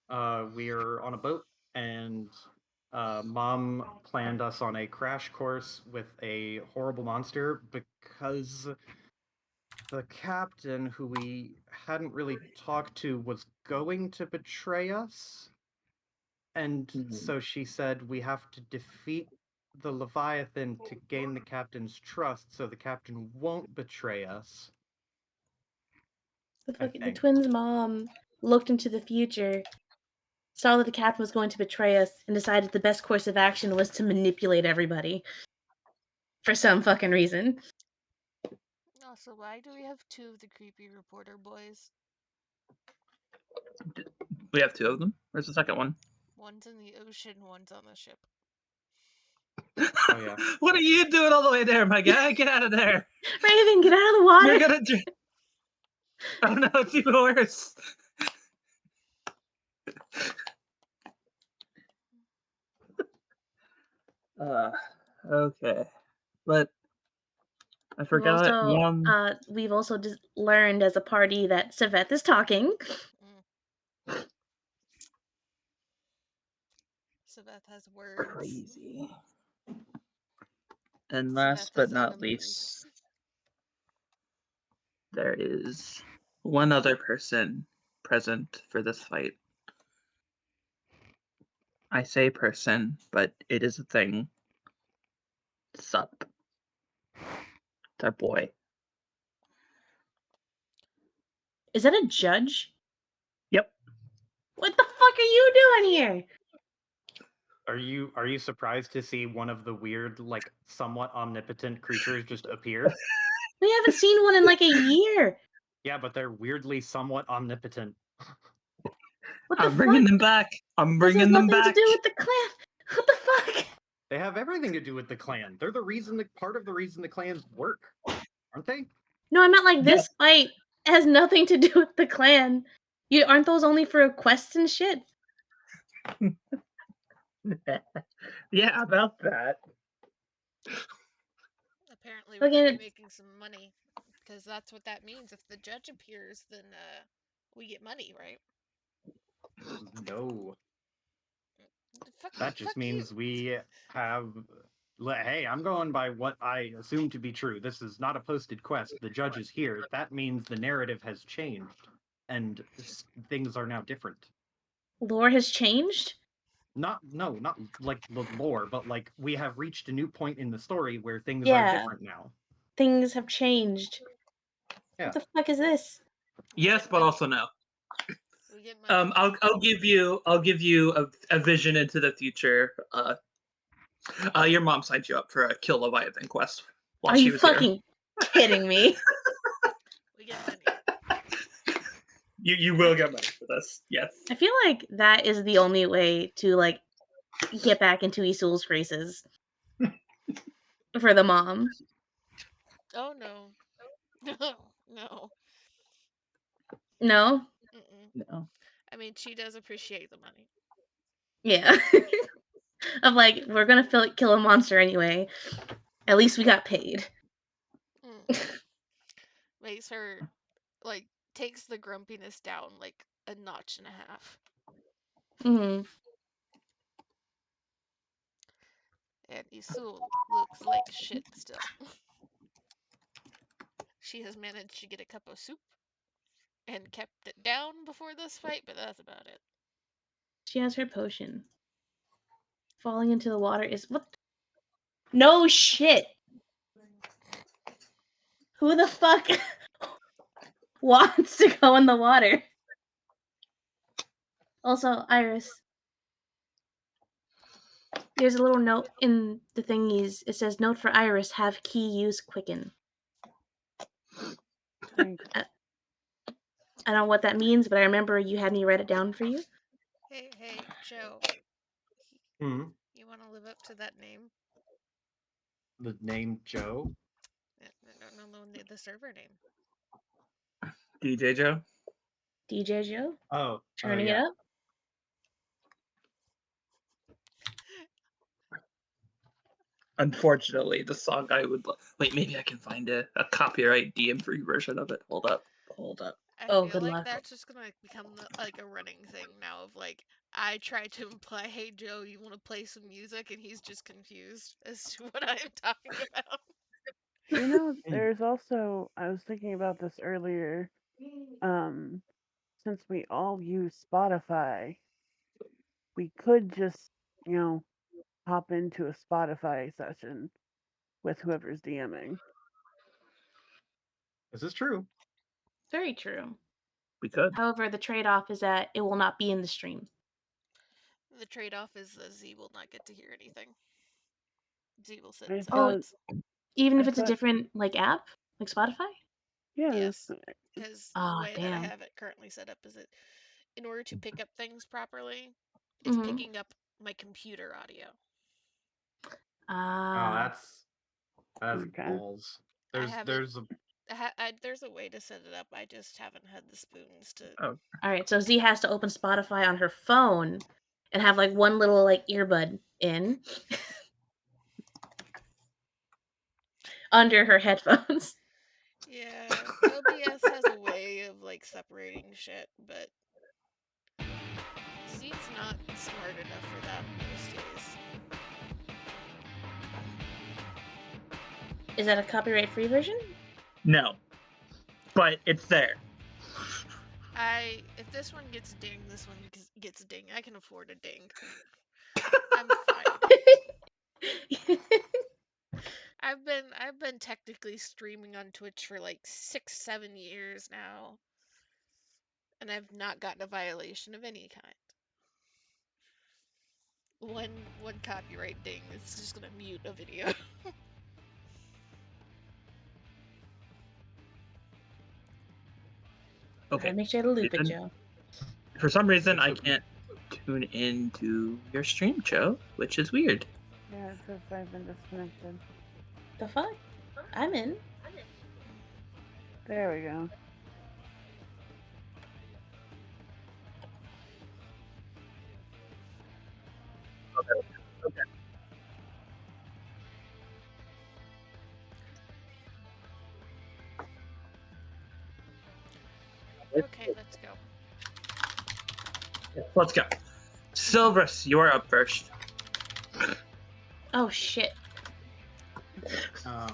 We're on a boat, and Mom planned us on a crash course with a horrible monster because the captain, who we hadn't really talked to, was going to betray us. And Mhm. so she said we have to defeat the Leviathan to gain the captain's trust so the captain won't betray us, I The think. twins' mom looked into the future, saw that the captain was going to betray us, and decided the best course of action was to manipulate everybody for some fucking reason. Also, why do we have two of the creepy reporter boys? We have two of them. Where's the second one? One's in the ocean, one's on the ship. Oh, yeah. What are you doing all the way there, my guy? Get out of there. Raven, get out of the You're water! gonna. Oh no, it's even worse. Okay, but I forgot one. We've also just learned as a party that Saveth is talking. Mm. Saveth has words. Crazy. And Saveth last but has not enemies. least, there is one other person present for this fight. I say person, but it is a thing. Sup. It's our boy. Is that a judge? Yep. What the fuck are you doing here? Are you surprised to see one of the weird, like, somewhat omnipotent creatures just appear? We haven't seen one in like a year. Yeah, but they're weirdly somewhat omnipotent. What the I'm fuck? bringing them back. I'm This has bringing them nothing to back. do with the clan. What the fuck? They have everything to do with the clan. They're part of the reason the clans work, aren't they? No, I meant like Yep. this fight has nothing to do with the clan. Aren't those only for quests and shit? Yeah, about that. Apparently, we're gonna be making some money, because that's what that means. If the judge appears, then we get money, right? No. Fuck, That just fuck you. means we have. Hey, I'm going by what I assume to be true. This is not a posted quest. The judge is here. That means the narrative has changed, and things are now different. Lore has changed? Not like the lore, but like we have reached a new point in the story where things are Yeah, different now. things have changed. Yeah. What the fuck is this? Yes, but also no. We get money. I'll give you a vision into the future. Your mom signed you up for a kill Leviathan quest while Are she you was here. fucking kidding me? We get money. You will get money for this. Yes. I feel like that is the only way to like get back into Isul's graces for the mom. Oh no. No. No? Mm-mm. No. I mean, she does appreciate the money. Yeah. Of like, we're gonna kill a monster anyway. At least we got paid. Makes her, like, takes the grumpiness down like a notch and a half. Mm-hmm. And Isul looks like shit still. She has managed to get a cup of soup and kept it down before this fight, but that's about it. She has her potion. Falling into the water is what? No shit. Who the fuck wants to go in the water? Also, Iris. There's a little note in the thingies. It says, "Note for Iris: have key use quicken." I don't know what that means, but I remember you had me write it down for you. Hey, Joe. Hmm. You want to live up to that name? The name Joe. No, the server name. DJ Joe. DJ Joe, Oh turning it yeah. up. Unfortunately, the song I would wait. Maybe I can find a copyright DM free version of it. Hold up. I Oh, feel good like luck. that's just gonna become like a running thing now of like I try to imply, "Hey Joe, you want to play some music?" and he's just confused as to what I am talking about. You know, there's also, I was thinking about this earlier, since we all use Spotify, we could just, hop into a Spotify session with whoever's DMing. This is true. Very true. We could. However, the trade-off is that it will not be in the stream. The trade-off is that Z will not get to hear anything. Z will sit I in thought, silence. Even if I it's a thought, different app, like Spotify. yeah, Yes, because the Ah, way that I damn. have it currently set up is that in order to pick up things properly, it's Mm-hmm. picking up my computer audio. Oh, that's okay. balls. I There's haven't. there's a There's a way to set it up. I just haven't had the spoons to. Oh, All right, so Z has to open Spotify on her phone and have like one little like earbud in under her headphones. Yeah, OBS has a way of like separating shit, but Z's not smart enough for that most days. Is that a copyright-free version? no. But it's there. If this one gets ding, this one gets ding. I can afford a ding. I'm fine. I've been technically streaming on Twitch for like 6-7 years now, and I've not gotten a violation of any kind. One copyright ding is just gonna mute a video. Okay. Make sure to loop it, Joe. For some reason, I can't tune into your stream, Joe, which is weird. Yeah, it says I've been disconnected. The fuck? I'm in. There we go. Okay. Okay, let's go. Let's go. Silvrus, you are up first. Oh shit! uh,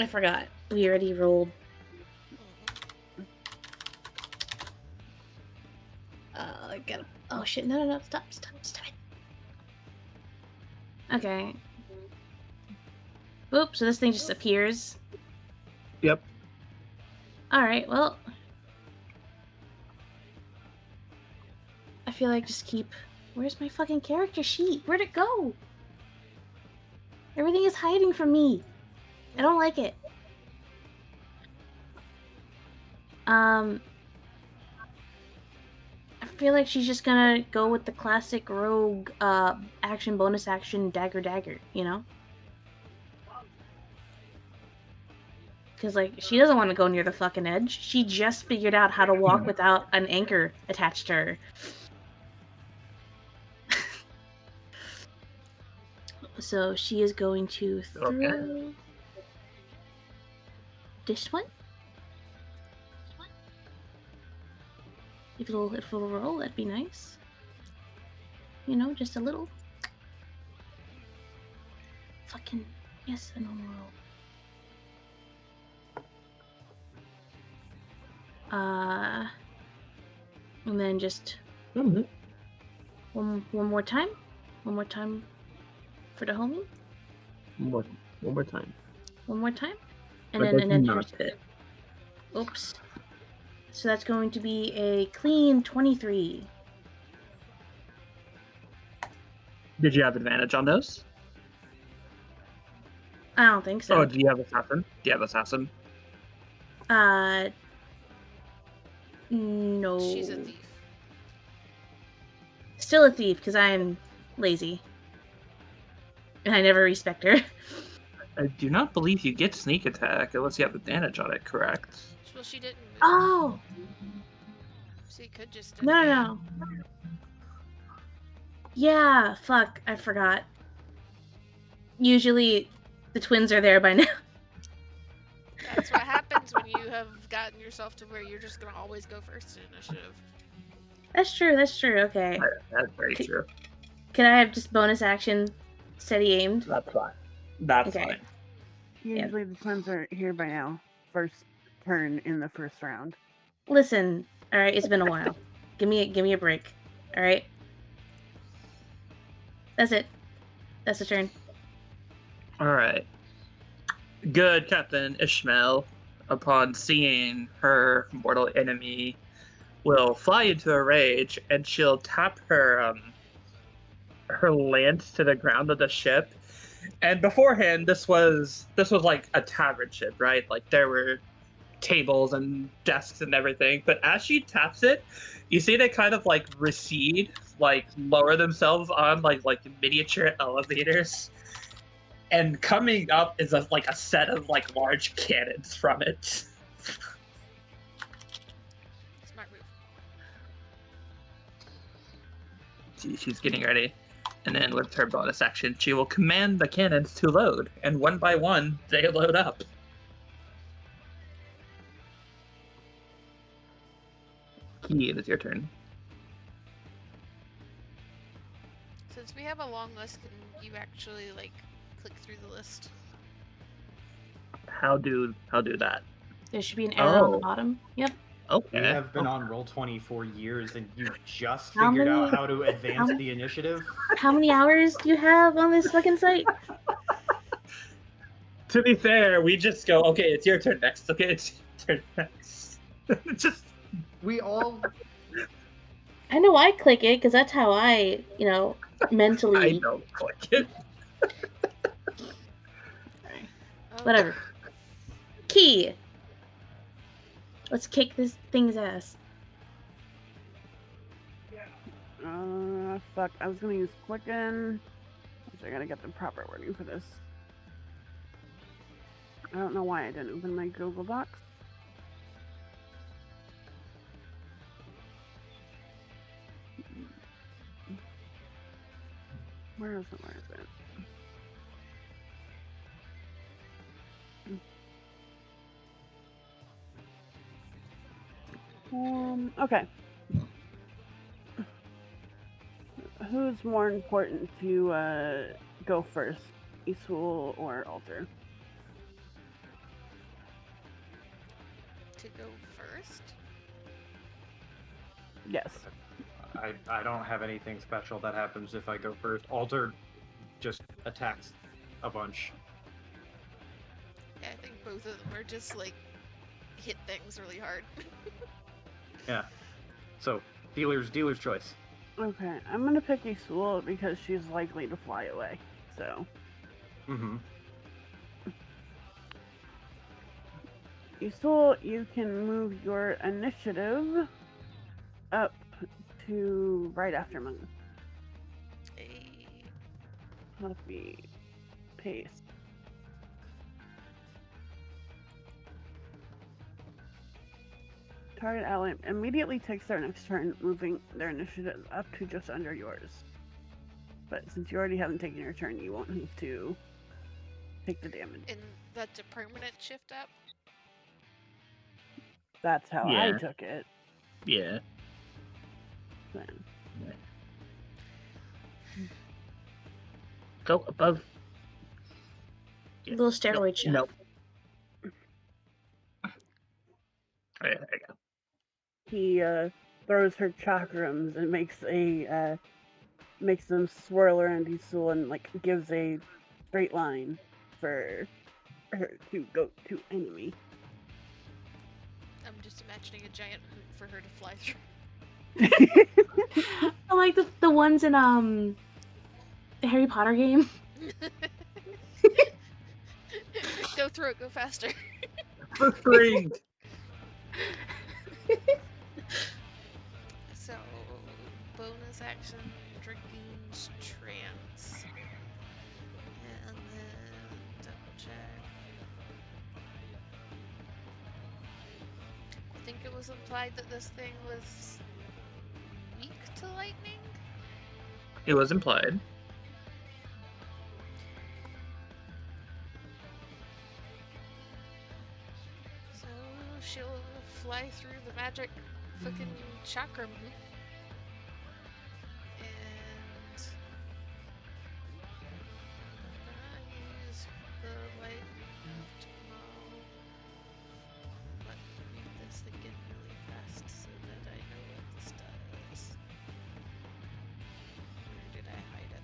I forgot. We already rolled. I gotta. Oh shit! No! Stop it! Okay. Oop! So this thing just appears. Yep. All right. Well, I feel like just keep. Where's my fucking character sheet? Where'd it go? Everything is hiding from me. I don't like it. I feel like she's just gonna go with the classic rogue action bonus action dagger, you know? Because like she doesn't want to go near the fucking edge. She just figured out how to walk without an anchor attached to her. So she is going to throw this one. If it'll roll, that'd be nice. You know, just a little. Fucking yes, a normal roll. And then just one more time. One more time for the homie. One more time. One more time. And But then not. here's it. Oops. So that's going to be a clean 23. Did you have advantage on those? I don't think so. Oh, do you have assassin? No. She's a thief. Still a thief, because I am lazy. And I never respect her. I do not believe you get sneak attack unless you have advantage on it, correct? Well, she didn't move. Oh! So you could just. No. Yeah, fuck, I forgot. Usually the twins are there by now. That's what happens when you have gotten yourself to where you're just gonna always go first in initiative. That's true. That's true. Okay. That's very C- true. Can I have just bonus action, steady aimed? That's fine. That's Okay. fine. Usually the twins are here by now. First turn in the first round. Listen. All right. It's been a while. Give me a break. All right. That's it. That's the turn. All right. Good Captain Ishmael, upon seeing her mortal enemy, will fly into a rage, and she'll tap her lance to the ground of the ship. And beforehand, this was like a tavern ship, right? Like there were tables and desks and everything. But as she taps it, you see they kind of like recede, like lower themselves on like miniature elevators. And coming up is like a set of like large cannons from it. Smart move. She's getting ready. And then with her bonus action, she will command the cannons to load. And one by one, they load up. Key, it is your turn. Since we have a long list, can you actually like click through the list? How do that? There should be an arrow on the Oh. bottom. Yep. Okay. We have been on Roll20 for years, and you just How figured out many- how to advance how- the initiative? How many hours do you have on this fucking site? To be fair, we just go, okay, it's your turn next. Okay, it's your turn next. Just We all... I know I click it because that's how I, I mentally. don't click it. Oh, Whatever. Key. Let's kick this thing's ass. Fuck. I was gonna use Quicken. I gotta get the proper wording for this. I don't know why I didn't open my Google Docs. Where is it? Okay. Who's more important to go first, Isul or Alter? to go first? Yes. I don't have anything special that happens if I go first. Alter just attacks a bunch. Yeah, I think both of them are just like hit things really hard. Yeah. So, dealer's choice. Okay, I'm gonna pick Isul because she's likely to fly away. So. Mm-hmm. Isul, you can move your initiative up to right after mine. Must be pace. Target ally immediately takes their next turn, moving their initiative up to just under yours. But since you already haven't taken your turn, you won't have to take the damage. And that's a permanent shift up? That's how I Yeah. took it. Yeah. Then. Go above. Yeah. Little steroid shot. Nope. Oh, yeah, there you go. He throws her chakrams and makes them swirl around Isul and like gives a straight line for her to go to enemy. I'm just imagining a giant hoop for her to fly through. I like the ones in the Harry Potter game. Go through it, go faster. The string. So, bonus action, Dragoon's Trance. And then, double check. I think it was implied that this thing was weak to lightning? It was implied. So, she'll fly through the magic fucking chakram hoop. And I use the lightning of tomorrow. Let me read this again really fast so that I know what this does. Where did I hide it?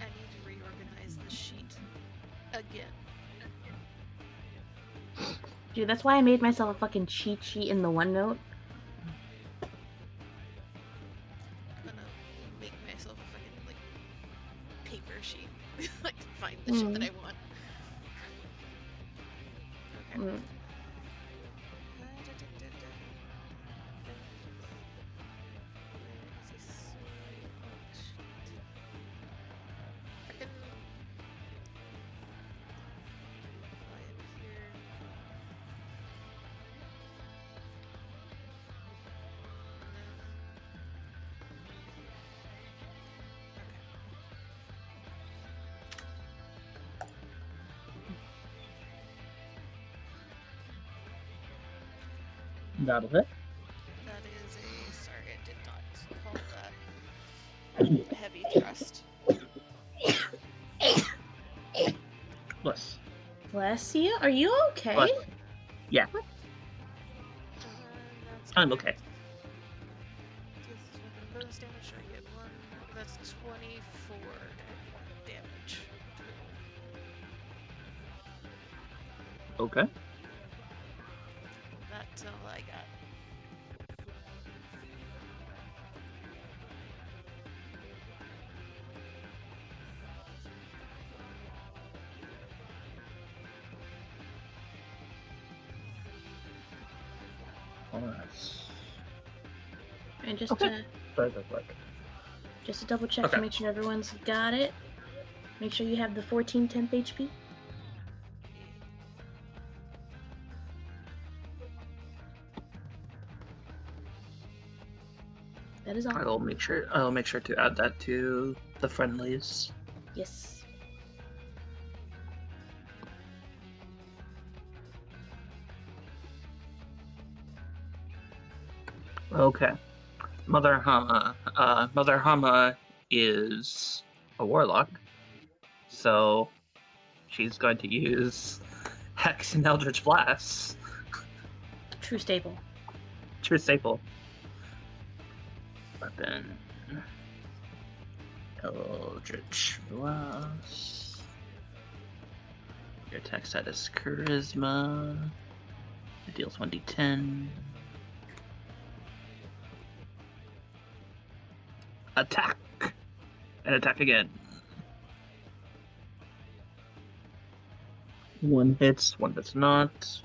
I need to reorganize the sheet again. Dude, that's why I made myself a fucking cheat sheet in the OneNote. I'm gonna make myself a fucking like paper sheet. Like find the shit that I want. Okay. Mm. Where is this? Oh shit. Fucking fly up here. And then That'll hit. that is a sorry, I did not call that heavy thrust. Plus. Bless you. Are you okay? Plus. Yeah, That's I'm okay. This is fucking bonus damage. I get one. That's 24 damage. Okay. That's all I got. Alright. And just Okay. to Sorry, that's like. double check Okay. to make sure everyone's got it. Make sure you have the 14 temp HP. That is all. I'll make sure to add that to the friendlies. Yes. Okay. Mother Hama is a warlock, so she's going to use Hex and Eldritch Blast. True staple. True staple. Weapon. Eldritch Blast. Your attack stat is Charisma. It deals 1d10. Attack! And attack again. One hits, one does not.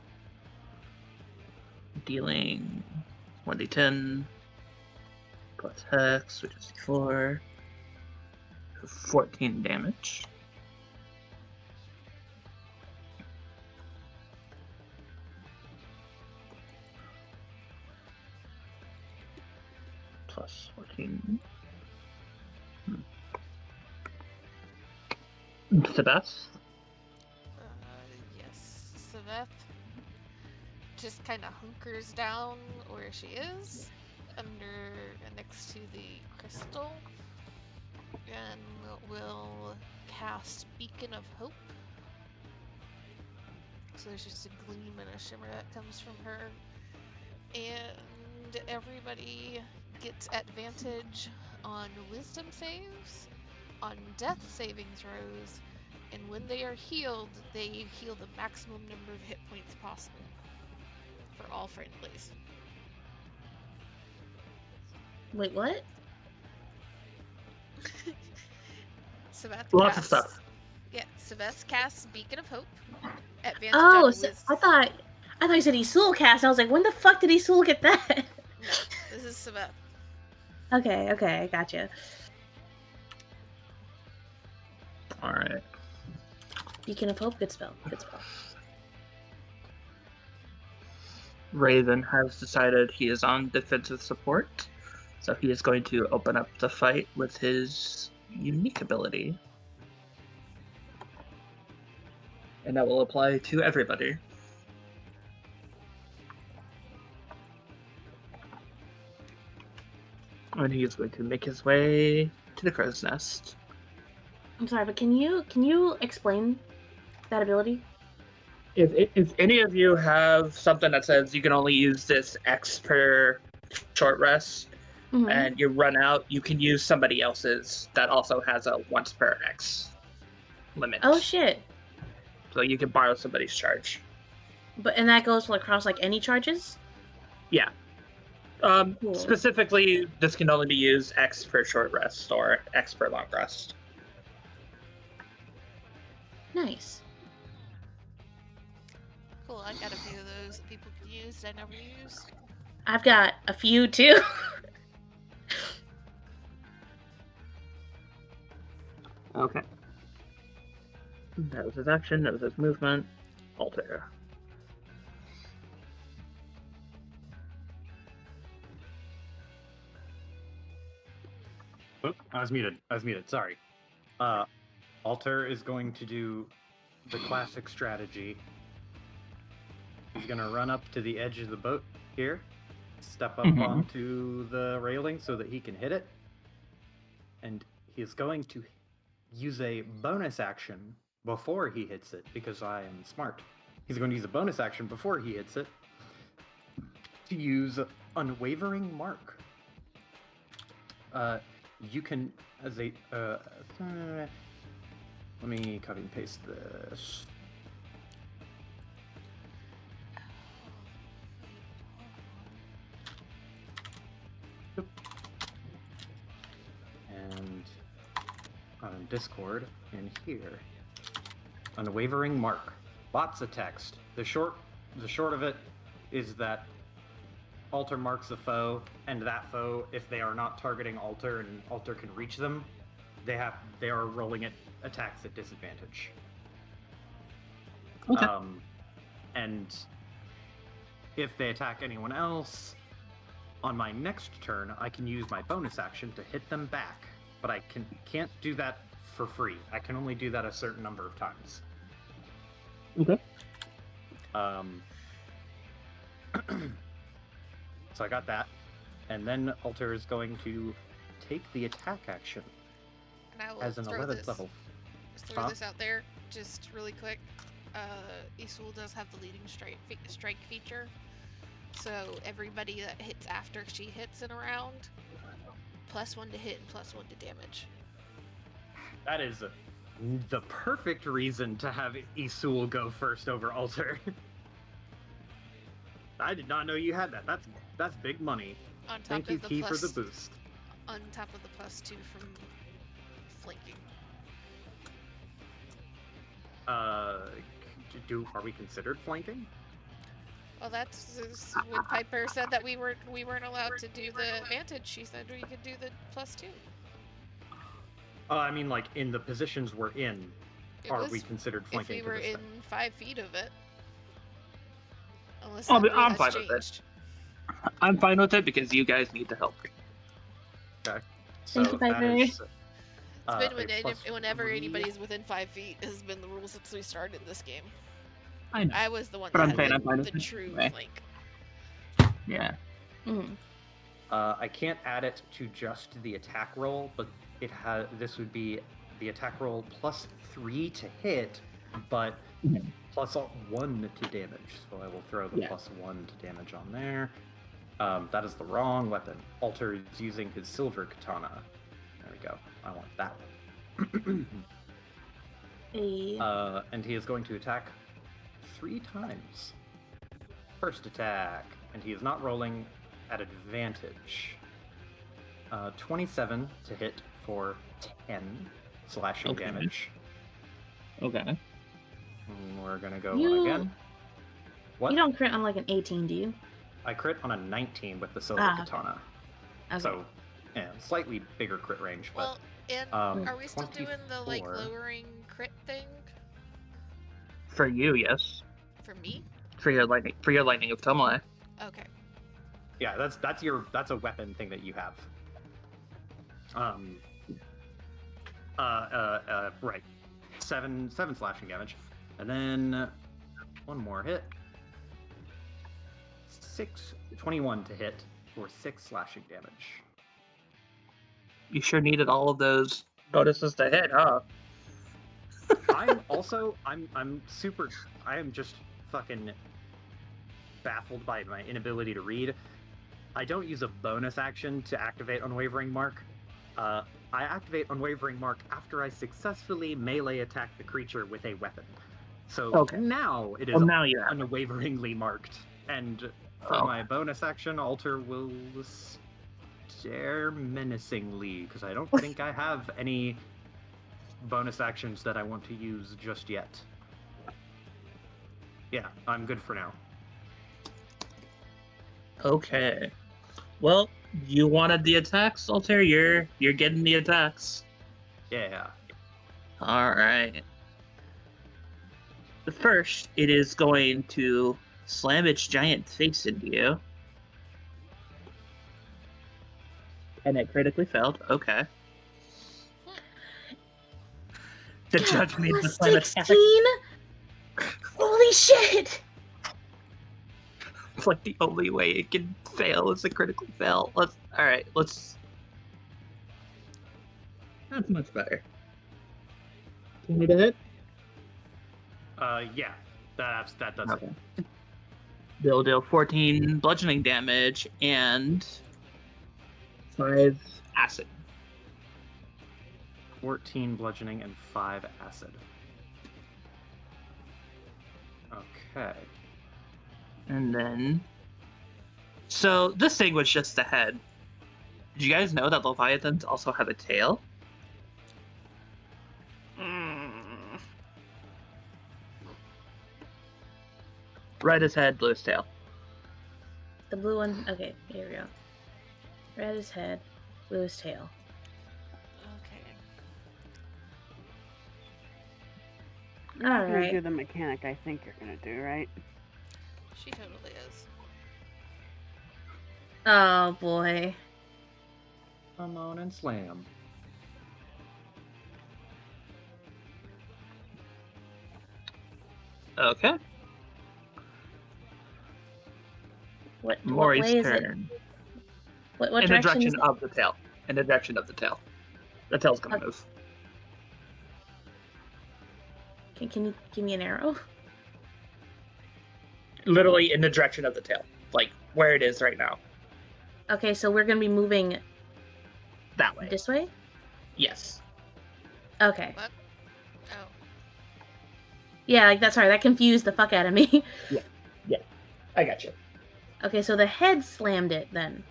Dealing 1d10 plus Hex, which is 4. 14 damage. Plus 14. Sebeth? Yes. Saveth just kind of hunkers down where she is, next to the crystal, and will cast Beacon of Hope. So there's just a gleam and a shimmer that comes from her. And everybody gets advantage on wisdom saves, on death saving throws, and when they are healed, they heal the maximum number of hit points possible for all friendlies. Wait, what? Saveth Lots of casts, stuff. yeah, Saveth casts Beacon of Hope. Advantage Oh, on so wisdom. I thought you said Isul cast. I was like, when the fuck did Isul get that? No, this is Saveth. Okay, gotcha. Alright. Beacon of Hope, good spell. Raven has decided he is on defensive support, so he is going to open up the fight with his unique ability. And that will apply to everybody. And he's going to make his way to the crow's nest. I'm sorry, but can you explain that ability? If any of you have something that says you can only use this X per short rest, Mhm. and you run out, you can use somebody else's that also has a once per X limit. Oh shit! So you can borrow somebody's charge. And that goes across like any charges? Yeah. Cool. Specifically, this can only be used X per short rest or X per long rest. Nice. Cool, I got a few of those that people could use that I never used. I've got a few too. Okay. That was his action, that was his movement. Alter. Oop, I was muted. Sorry. Alter is going to do the classic strategy. He's going to run up to the edge of the boat here, step up onto the railing so that he can hit it, and he is going to use a bonus action before he hits it, because I am smart. He's going to use a bonus action before he hits it to use Unwavering Mark. You can, as a, let me copy and paste this. And on Discord in here, Unwavering Mark. Lots of text. The short of it is that Alter marks a foe, and that foe, if they are not targeting Alter and Alter can reach them, they are rolling at attacks at disadvantage. Okay. And if they attack anyone else, on my next turn, I can use my bonus action to hit them back, but I can't do that for free. I can only do that a certain number of times. Okay. So I got that, and then Alter is going to take the attack action And I will as an throw 11th this, level. throw this out there just really quick. Isul does have the leading strike feature, so everybody that hits after she hits in a round, +1 to hit and +1 to damage. That is the perfect reason to have Isul go first over Alter. I did not know you had that. That's big money. On top Thank you, of the Key, for the boost. On top of the +2 from flanking. Are we considered flanking? Well, that's when Piper said that we weren't allowed to do the advantage. She said we could do the +2. I mean, like, in the positions we're in, are we considered flanking? If we were in 5 feet of it. Unless I'm fine with it. I'm fine with it because you guys need to help me. Okay. So Thank you, Piper. It's been whenever anybody's within 5 feet has been the rule since we started this game. I know. I was the one But that had the true flank. Yeah. Mm. I can't add it to just the attack roll, but this would be the attack roll +3 to hit, but +1 to damage. So I will throw the +1 to damage on there. That is the wrong weapon. Alter is using his silver katana. There we go. I want that one. And he is going to attack 3 times. First attack, and he is not rolling at advantage. 27 to hit for 10 slashing damage. Okay. And we're gonna go one again. What? You don't crit on like an 18, do you? I crit on a 19 with the silver katana. Okay. So, yeah, slightly bigger crit range. Well, but, and are we still doing the like lowering crit thing? For you, yes. For me? For your lightning of Tomoe. Okay. Yeah, that's a weapon thing that you have. Right. 7 slashing damage, And then one more hit. 21 to hit for 6 slashing damage. You sure needed all of those bonuses to hit, huh? I am just fucking baffled by my inability to read. I don't use a bonus action to activate Unwavering Mark. I activate Unwavering Mark after I successfully melee attack the creature with a weapon. So Okay. now it is Well, now you have it. unwaveringly marked. And for Oh. my bonus action, Alter will stare menacingly, because I don't think I have any bonus actions that I want to use just yet. Yeah, I'm good for now. Okay. Well, you wanted the attacks, Altair. You're getting the attacks. Yeah. All right. But first, it is going to slam its giant face into you. And it critically failed. Okay. The judge made the Plus slam attack. 16? Holy shit! It's like the only way it can fail is a critical fail. Let's. That's much better. 20 to hit? Yeah. That does it. Okay. They'll deal 14 bludgeoning damage and 5 acid. 14 bludgeoning and 5 acid. Okay. And then. So this thing was just the head. Did you guys know that Leviathans also have a tail? Red is head, blue is tail. The blue one. Okay, here we go. Red is head, blue is tail. Okay. You're not gonna Alright. do the mechanic I think you're gonna do, right? She totally is. Oh boy. Come on and slam. Okay. What Maury's way is it? turn. What In the direction direction is it? of the tail. In the direction of the tail. The tail's gonna Okay. move. Can you give me an arrow? Literally in the direction of the tail. Like where it is right now. Okay, so we're gonna be moving That way. this way? Yes. Okay. What? Oh. Yeah, like that's sorry, that confused the fuck out of me. I got you. Okay, so the head slammed it then.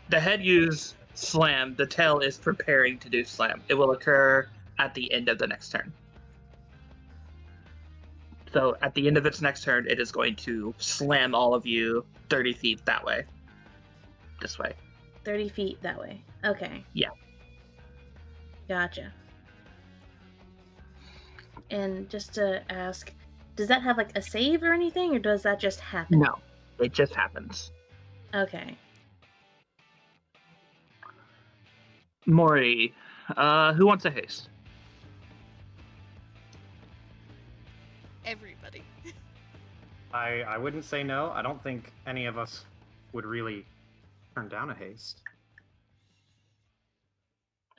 The head used slam. The tail is preparing to do slam. It will occur at the end of the next turn. So at the end of its next turn, it is going to slam all of you 30 feet that way. This way. 30 feet that way. Okay. Yeah. Gotcha. And just to ask, does that have like a save or anything, or does that just happen? No, it just happens. Okay. Maury, who wants a haste? Everybody. I wouldn't say no. I don't think any of us would really turn down a haste.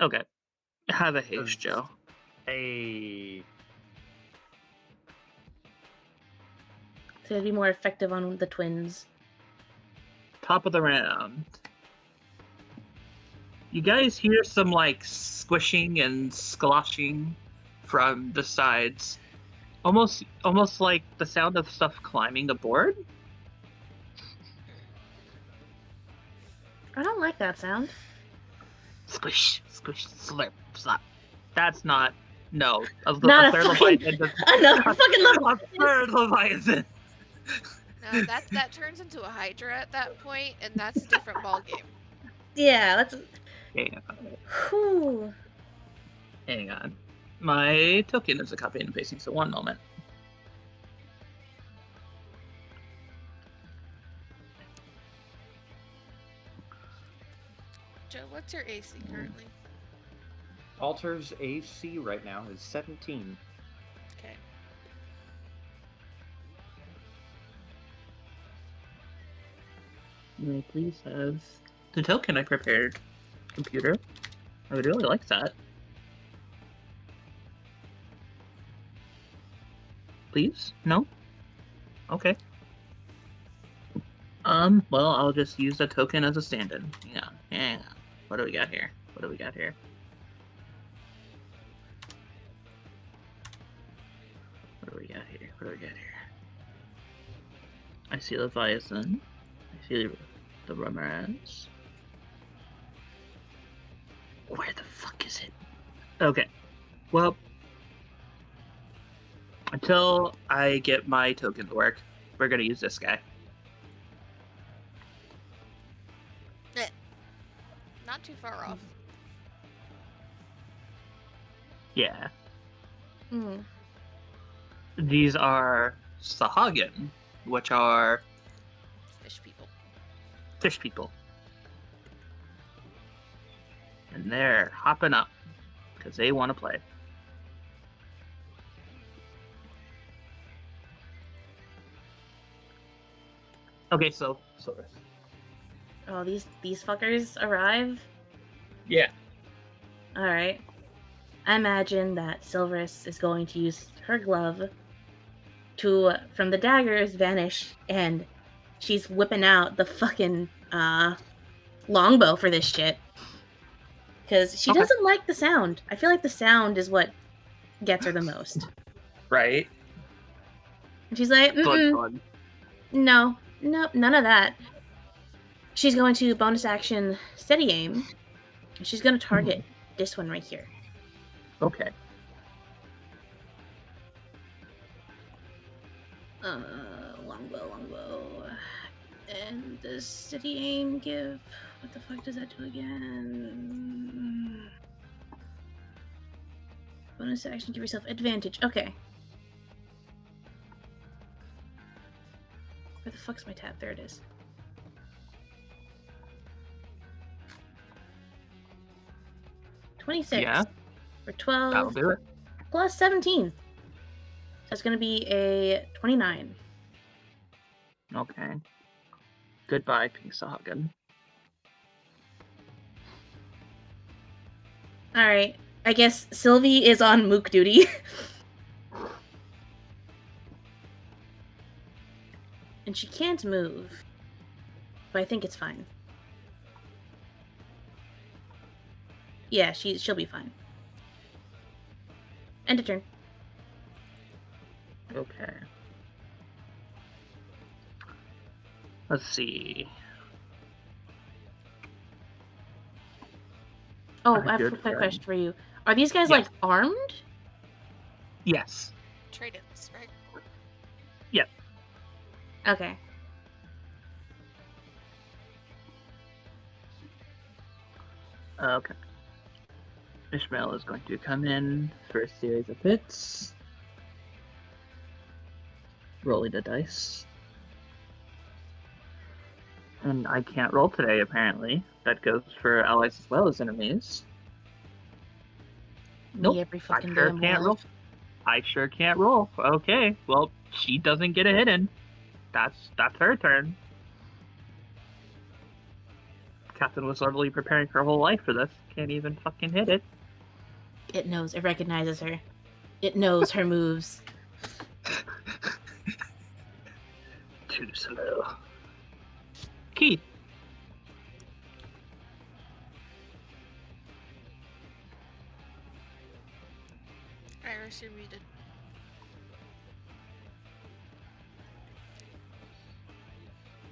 Okay. Have a haste, Joe. So it'd be more effective on the twins. Top of the round. You guys hear some like squishing and squashing from the sides. Almost like the sound of stuff climbing aboard. I don't like that sound. Squish, squish, slurp, slap. That's not. No. Not a fucking another fucking level. A third Leviathan. No, that turns into a Hydra at that point, and that's a different ballgame. Yeah, that's. Hang on. Whew. Hang on. My token is a copy and pasting, so one moment. Joe, what's your AC currently? Alter's AC right now is 17. Okay. May I please have the token I prepared, computer? I would really like that. Please? No? Okay. Well, I'll just use the token as a stand-in. Hang on. What do we got here? What do we got here? What do we got here? What do we got here? I see Leviathan. I see the Ramirez. Where the fuck is it? Okay. Well, until I get my token to work, we're gonna use this guy. Not too far off. Yeah. Hmm. These are Sahagin, which are Fish people. fish people. And they're hopping up because they want to play. Okay, so Oh, these fuckers arrive? yeah. Alright. I imagine that Silverus is going to use her glove to, from the daggers, vanish, and she's whipping out the fucking longbow for this shit. Because she Okay. doesn't like the sound. I feel like the sound is what gets her the most. Right. And she's like, Good. no, none of that. She's going to bonus action steady aim. And she's going to target this one right here. Okay. Longbow. And the steady aim give... What the fuck does that do again? Bonus action, give yourself advantage. Okay. Where the fuck's my tab? There it is. $26 Yeah. for 12 That'll do it. plus 17. So it's going to be a 29. Okay. Goodbye, Pink Sahagin. Alright. I guess Sylvie is on mook duty. And she can't move. But I think it's fine. Yeah, she'll be fine. End of turn. Okay. Let's see. Oh, Our I have a good quick friend. question for you. Are these guys, Yes. like, armed? Yes. Trade-ins, right? Yep. Okay. Okay. Ishmael is going to come in for a series of hits. Rolling the dice. And I can't roll today, apparently. That goes for allies as well as enemies. Nope, Me every I fucking sure damn can't well. roll. I sure can't roll. Okay, well, she doesn't get a hit in. That's her turn. Captain was literally preparing her whole life for this. Can't even fucking hit it. It knows. It recognizes her. It knows her moves. Too slow. Keith. Iris, you're muted.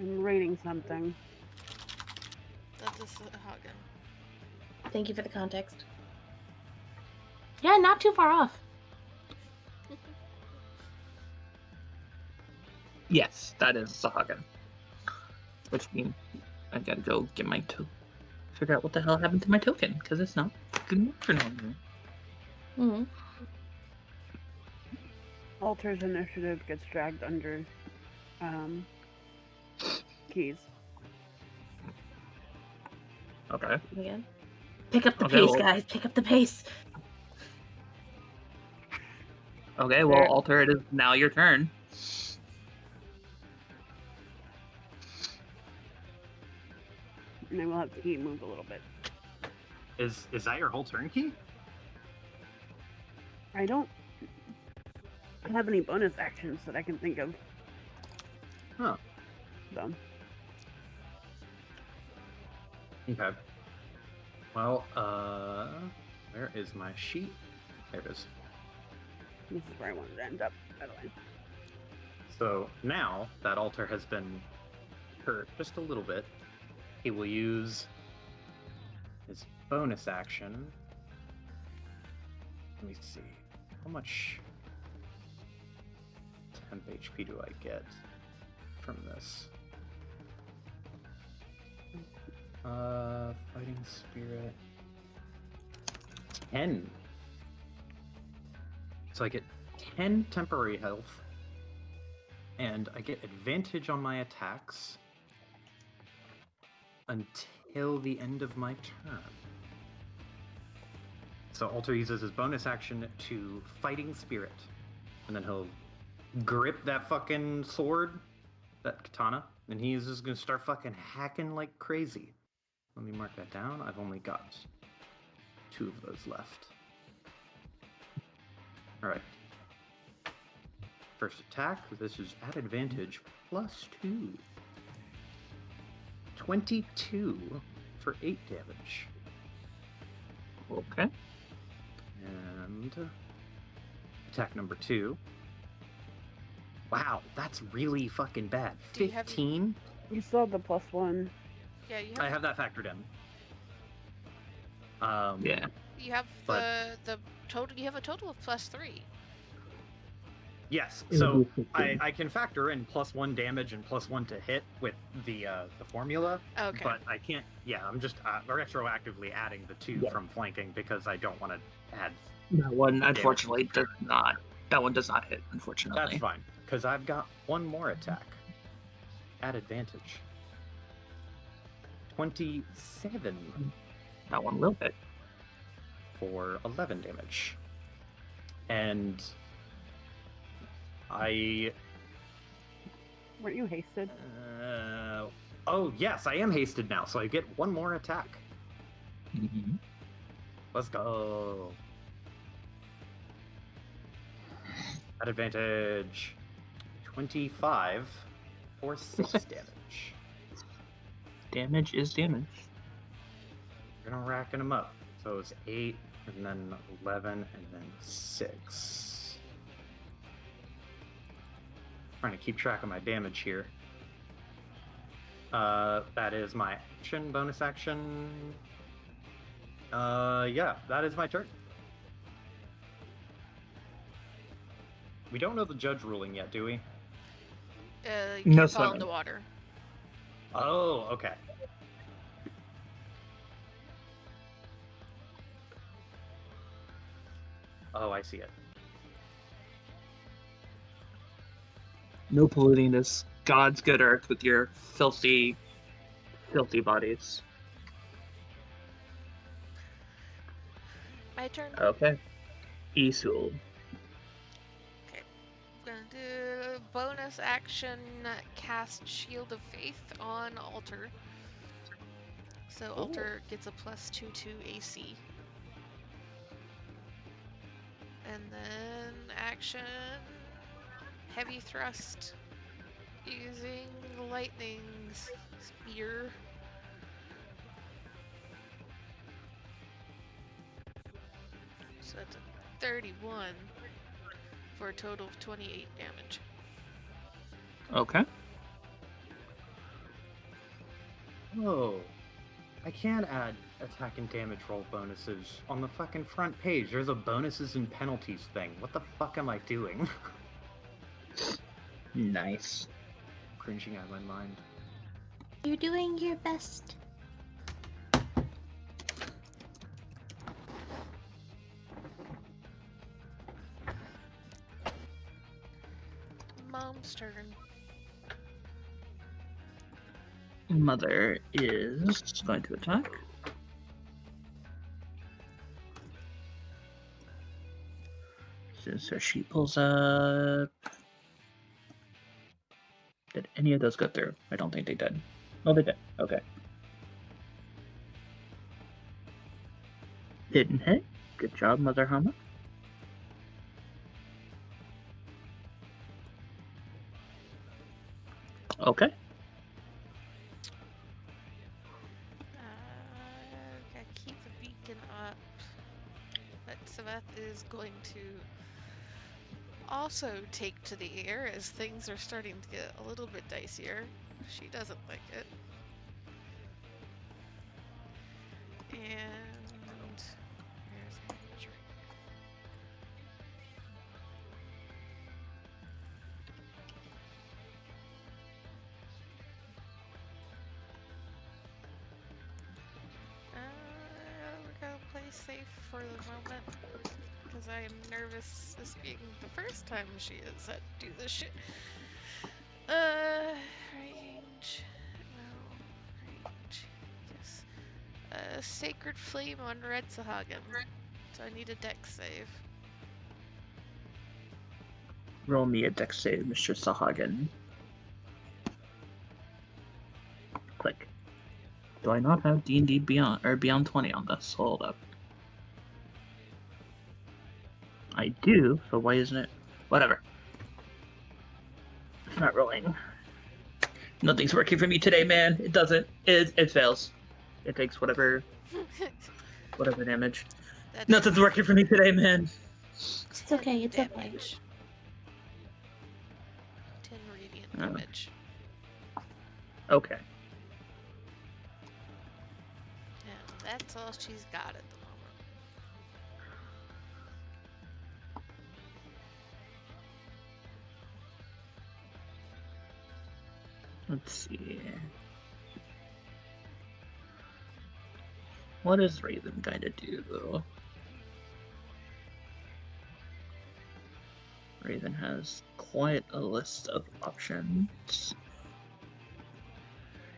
I'm reading something. That is Hagen. Thank you for the context. Yeah, not too far off. Yes, that is Sahagin. Which means I gotta go get my figure out what the hell happened to my token, because it's not fucking working on me. Mm-hmm. Alter's initiative gets dragged under keys. Okay. Again. Pick up the Okay, pace, well- guys. Pick up the pace. Okay, well, There- Alter, it is now your turn. And I will have to move a little bit. Is that your whole turn key? I don't have any bonus actions that I can think of. Huh. So. Okay. Well, where is my sheet? There it is. This is where I wanted to end up, by the way. So now that Alter has been hurt just a little bit, he will use his bonus action. Let me see. How much temp HP do I get from this? Fighting Spirit. 10. So I get 10 temporary health, and I get advantage on my attacks until the end of my turn. So Alter uses his bonus action to Fighting Spirit, and then he'll grip that fucking sword, that katana, and he's just gonna start fucking hacking like crazy. Let me mark that down. I've only got 2 of those left. Alright. First attack, this is at advantage, +2. 22 for 8 damage. Okay. And attack number 2. Wow, that's really fucking bad. Do you have 15? You still have the +1. Yeah, you I have. have that factored in. Yeah. You have but- the total. You have a total of +3. Yes, It so would be 15. I can factor in +1 damage and +1 to hit with the formula, Okay. but I can't. Yeah, I'm just retroactively adding the 2 Yeah. from flanking because I don't want to add. That one, unfortunately, does not. That one does not hit, unfortunately. That's fine, because I've got one more attack at advantage. 27 That one will hit. for 11 damage. And I... Weren't you hasted? oh, yes, I am hasted now, so I get one more attack. Mm-hmm. Let's go. At advantage, 25 for 6 damage. Damage is damage. We're gonna racking them up. So it's 8, and then 11, and then 6. Trying to keep track of my damage here. That is my action, bonus action. Yeah, that is my turn. We don't know the judge ruling yet, do we? You No can't fall in swimming. the water. Oh, okay. Oh, I see it. No polluting this God's good earth with your filthy, filthy bodies. My turn. Okay. Isul. I'm gonna do bonus action cast Shield of Faith on Alter. So Cool. Alter gets a +2 to AC. And then action heavy thrust using lightning spear. So that's a 31 for a total of 28 damage. Okay. Oh, I can add attack and damage roll bonuses on the fucking front page. There's a bonuses and penalties thing. What the fuck am I doing? Nice. Cringing out of my mind. You're doing your best. Mom's turn. Mother is going to attack. So she pulls up. Did any of those go through? I don't think they did. Oh, they did. Okay. Didn't hit. Good job, Mother Hama. Okay. Gotta keep the beacon up. But Saveth is going to also take to the air as things are starting to get a little bit dicier. She doesn't like it. And where's my measuring? We're gonna play safe for the moment because I am nervous this being the first time she has had to do this shit. Range. No. Range. Yes. Sacred Flame on Red Sahagin. So I need a dex save. Roll me a dex save, Mr. Sahagin. Click. Do I not have D&D Beyond or Beyond 20 on this? Hold up. I do, so why isn't it? Whatever. It's not rolling. Nothing's working for me today, man. It doesn't. It fails. It takes whatever damage. Nothing's working for me today, man. It's okay, it's okay. 10 radiant damage. Okay. And that's all she's got at the moment. Let's see. What is Raven going to do? Raven has quite a list of options.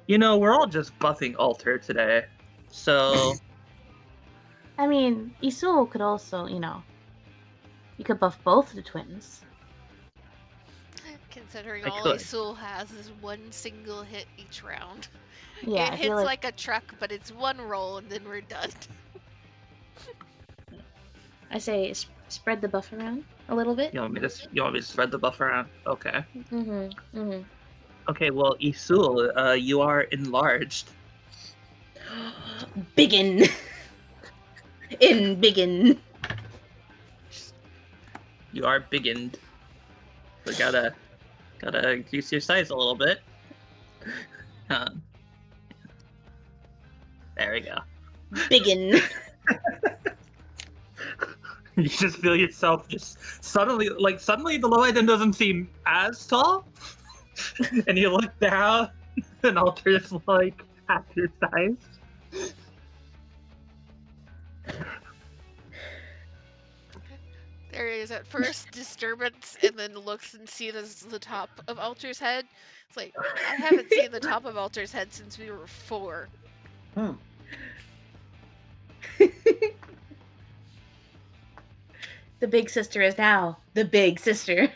You know, we're all just buffing Alter today, so... I mean, Isul could also, you could buff both the twins. Considering I all could. Isul has is one single hit each round. Yeah, it hits like a truck, but it's one roll and then we're done. I say spread the buff around a little bit. You want me to spread the buff around? Okay. Mm-hmm. Okay, well, Isul, you are enlarged. Biggin. Biggin. You are biggened. So gotta increase your size a little bit. There we go. Biggin. You just feel yourself just suddenly the Leviathan doesn't seem as tall, and you look down, and Alter's like half your size. There is at first disturbance and then looks and sees the top of Alter's head. It's like, I haven't seen the top of Alter's head since we were 4. The big sister is now the big sister.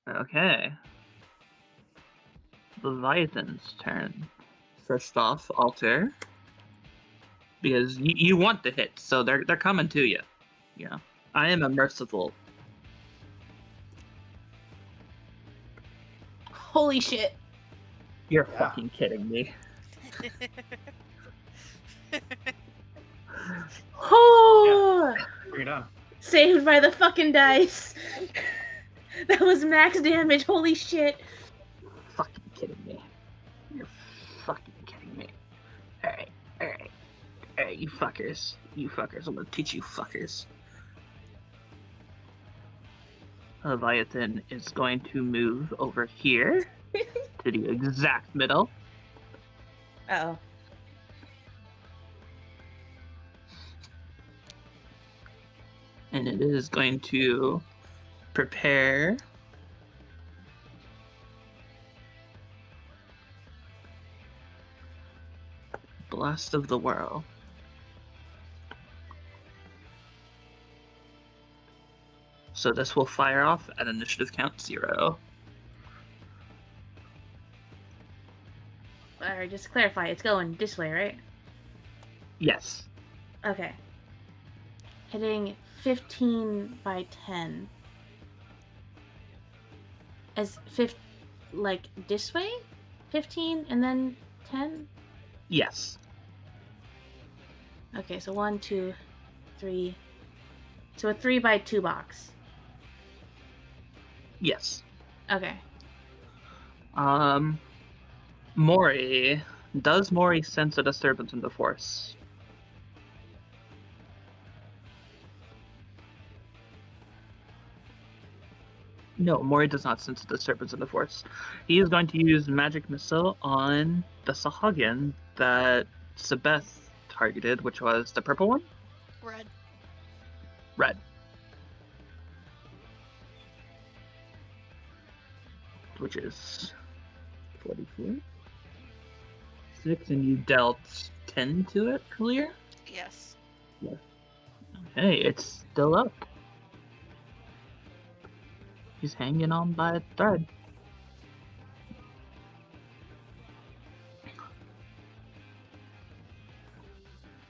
Okay. Leviathan's turn. First off, Alter. Because you want the hit, so they're coming to you. Yeah. I am a merciful. Holy shit. You're fucking kidding me. Oh! Yeah, bring it on. Saved by the fucking dice. That was max damage. Holy shit. Fucking kidding me. You're fucking kidding me. Alright. Alright, you fuckers. I'm gonna teach you fuckers. Leviathan is going to move over here to the exact middle. Uh-oh. And it is going to prepare Blast of the Whirl. So this will fire off at initiative count 0. Alright, just to clarify, it's going this way, right? Yes. Okay. Hitting 15 by 10. As like this way? 15 and then 10? Yes. Okay, so 1, 2, 3. So a 3 by 2 box. Yes. Okay. Mori. Does Mori sense a disturbance in the Force? No, Mori does not sense a disturbance in the Force. He is going to use Magic Missile on the Sahagin that Sebeth targeted, which was the purple one? Red. Red. Which is 44. 6, and you dealt 10 to it earlier? Yes. Hey, it's still up. He's hanging on by a thread.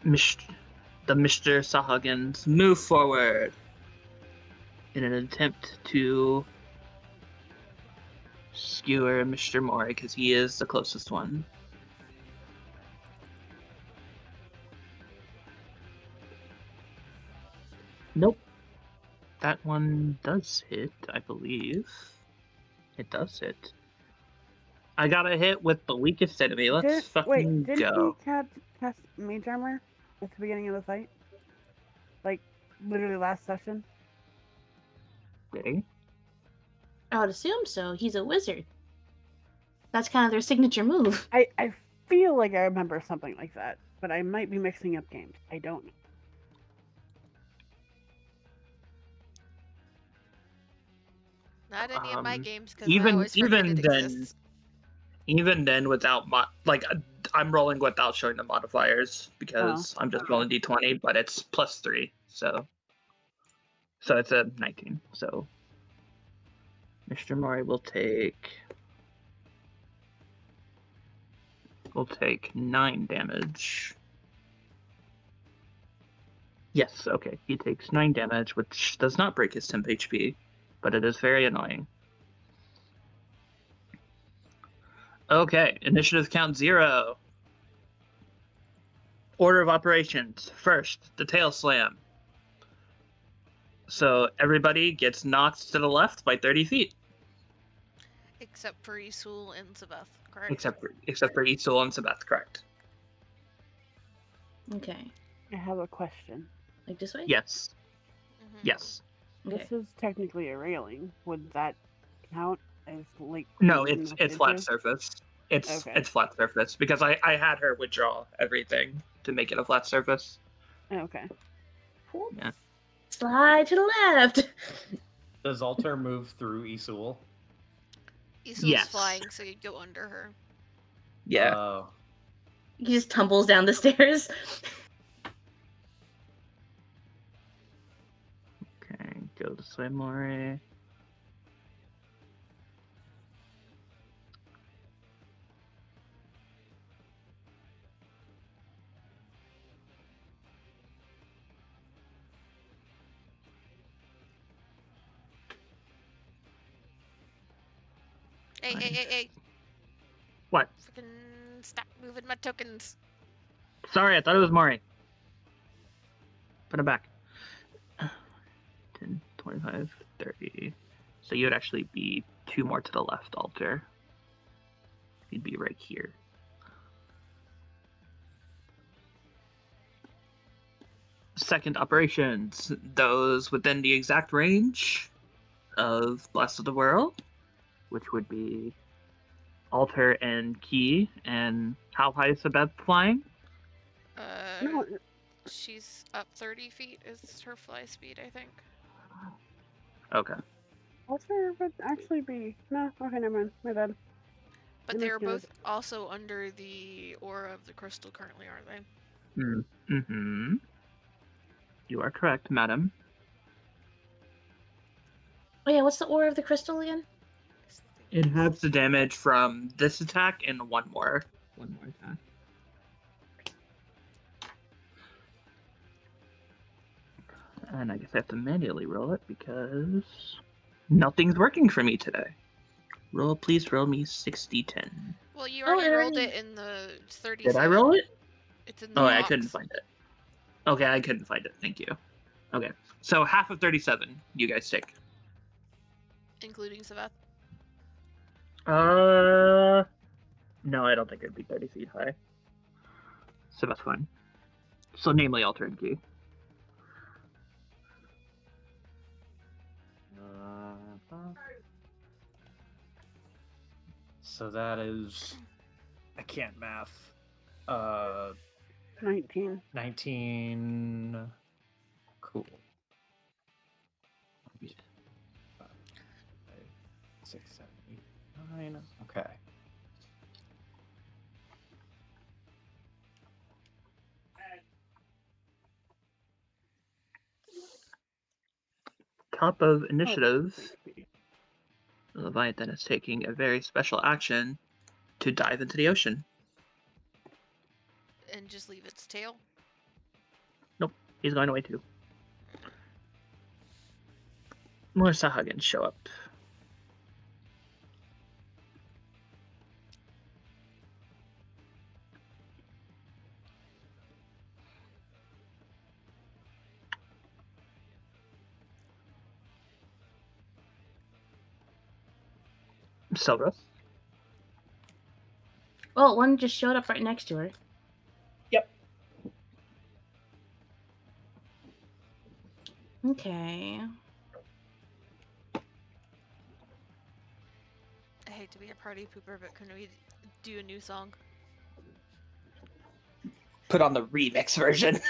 The Mr. Sahagins move forward in an attempt to skewer Mr. Mori because he is the closest one. Nope. That one does hit, I believe. It does hit. I got a hit with the weakest enemy. Let's fucking didn't go. he cast Mage Armor at the beginning of the fight? Like, literally last session? Did he? I would assume so. He's a wizard. That's kind of their signature move. I feel like I remember something like that, but I might be mixing up games. I don't know. Not any of my games because I Even always forget even it then, exists. even then, without I'm rolling without showing the modifiers because I'm just rolling d20, but it's +3, so it's a 19. So Mr. Mori will take 9 damage. Yes, okay. He takes 9 damage, which does not break his temp HP, but it is very annoying. Okay, initiative count 0. Order of operations. First, the tail slam. So everybody gets knocked to the left by 30 feet. Except for Isul and Sabeth, correct? Except for Isul and Sabeth, correct. Okay. I have a question. Like this way? Yes. Mm-hmm. Yes. Okay. This is technically a railing. Would that count as like? No, it's flat surface. It's flat surface because I had her withdraw everything to make it a flat surface. Okay. Cool. Yeah. Slide to the left. Does Alter move through Isul? Isul's Yes. flying, so you'd go under her. Yeah. He just tumbles down the stairs. Okay, go this way, Mori. Hey. What? Freaking stop moving my tokens. Sorry, I thought it was Mori. Put it back. 10, 25, 30. So you would actually be 2 more to the left, Alter. You'd be right here. Second operations. Those within the exact range of Blast of the World, which would be Alter and Key. And how high is Sabeth flying? No, She's up 30 feet is her fly speed, I think. Okay. Alter would actually be no. Okay, never mind. My bad. But they're both also under the aura of the crystal currently, aren't they? Mm-hmm. You are correct, madam. Oh yeah, what's the aura of the crystal again? It halves the damage from this attack and one more attack. And I guess I have to manually roll it because nothing's working for me today. Please roll me 60-10. Well, you Oh, already it rolled already- it in the 37. Did I roll it? It's in the Oh, box. I couldn't find it. Okay, I couldn't find it. Thank you. Okay, so half of 37, you guys take. Including Savath. No, I don't think it'd be 30 feet high. So that's fine. So, namely, I'll turn key. So that is, I can't math. 19. 19. Cool. 5, 6, 7, 8, 9. Okay. Top of Oh, initiative, thank you. Leviathan is taking a very special action to dive into the ocean. And just leave its tail. Nope, he's going away too. More Sahagins show up. Silvers. Oh, one just showed up right next to her. Yep. Okay. I hate to be a party pooper, but can we do a new song? Put on the remix version.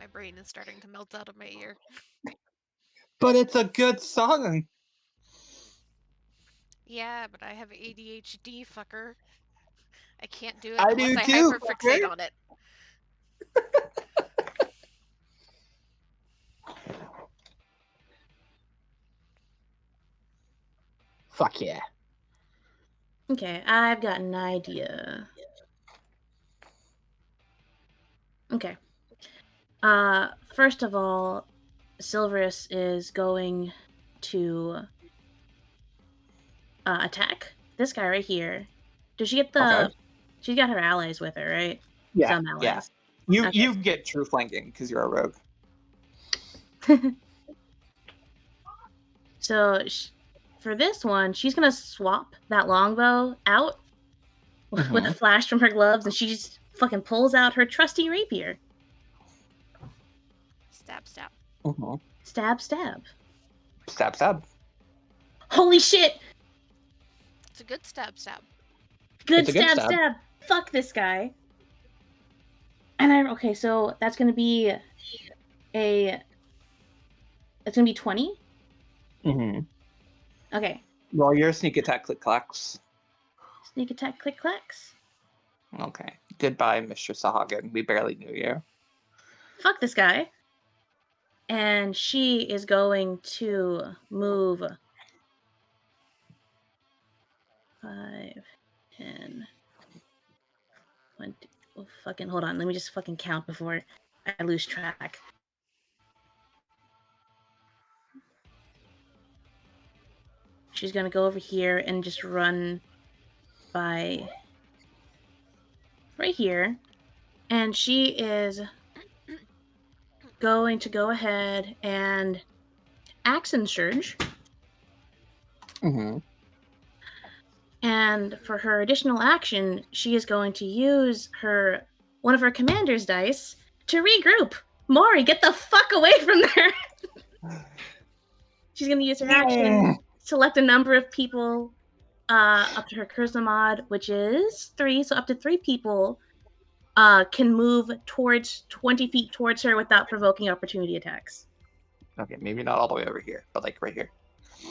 My brain is starting to melt out of my ear. But it's a good song. Yeah, but I have ADHD, fucker. I can't do it I unless do I too, hyperfixate fucker. on it. Fuck yeah. Okay, I've got an idea. Okay. First of all, Silverus is going to attack this guy right here. Does she get the? Okay. She got her allies with her, right? Yeah, Some yeah. allies. You Okay. you get true flanking because you're a rogue. So for this one, she's gonna swap that longbow out with a flash from her gloves, and she just fucking pulls out her trusty rapier. Stab, stab. Mm-hmm. Stab, stab. Stab, stab. Holy shit! It's a good stab, stab. Good It's a good stab, stab. stab. Fuck this guy. And okay, so that's gonna be it's gonna be 20. Mm-hmm. Okay. Roll your sneak attack click clacks. Sneak attack, click clacks. Okay. Goodbye, Mr. Sahagin. We barely knew you. Fuck this guy. And she is going to move 5, 10, 20. Oh, fucking hold on. Let me just fucking count before I lose track. She's gonna go over here and just run by right here. And she is going to go ahead and action surge. Mm-hmm. And for her additional action, she is going to use one of her commander's dice to regroup. Maury, get the fuck away from there! She's going to use her action, select a number of people up to her charisma mod, which is 3. So up to 3 people can move towards 20 feet towards her without provoking opportunity attacks. Okay, maybe not all the way over here, but like right here.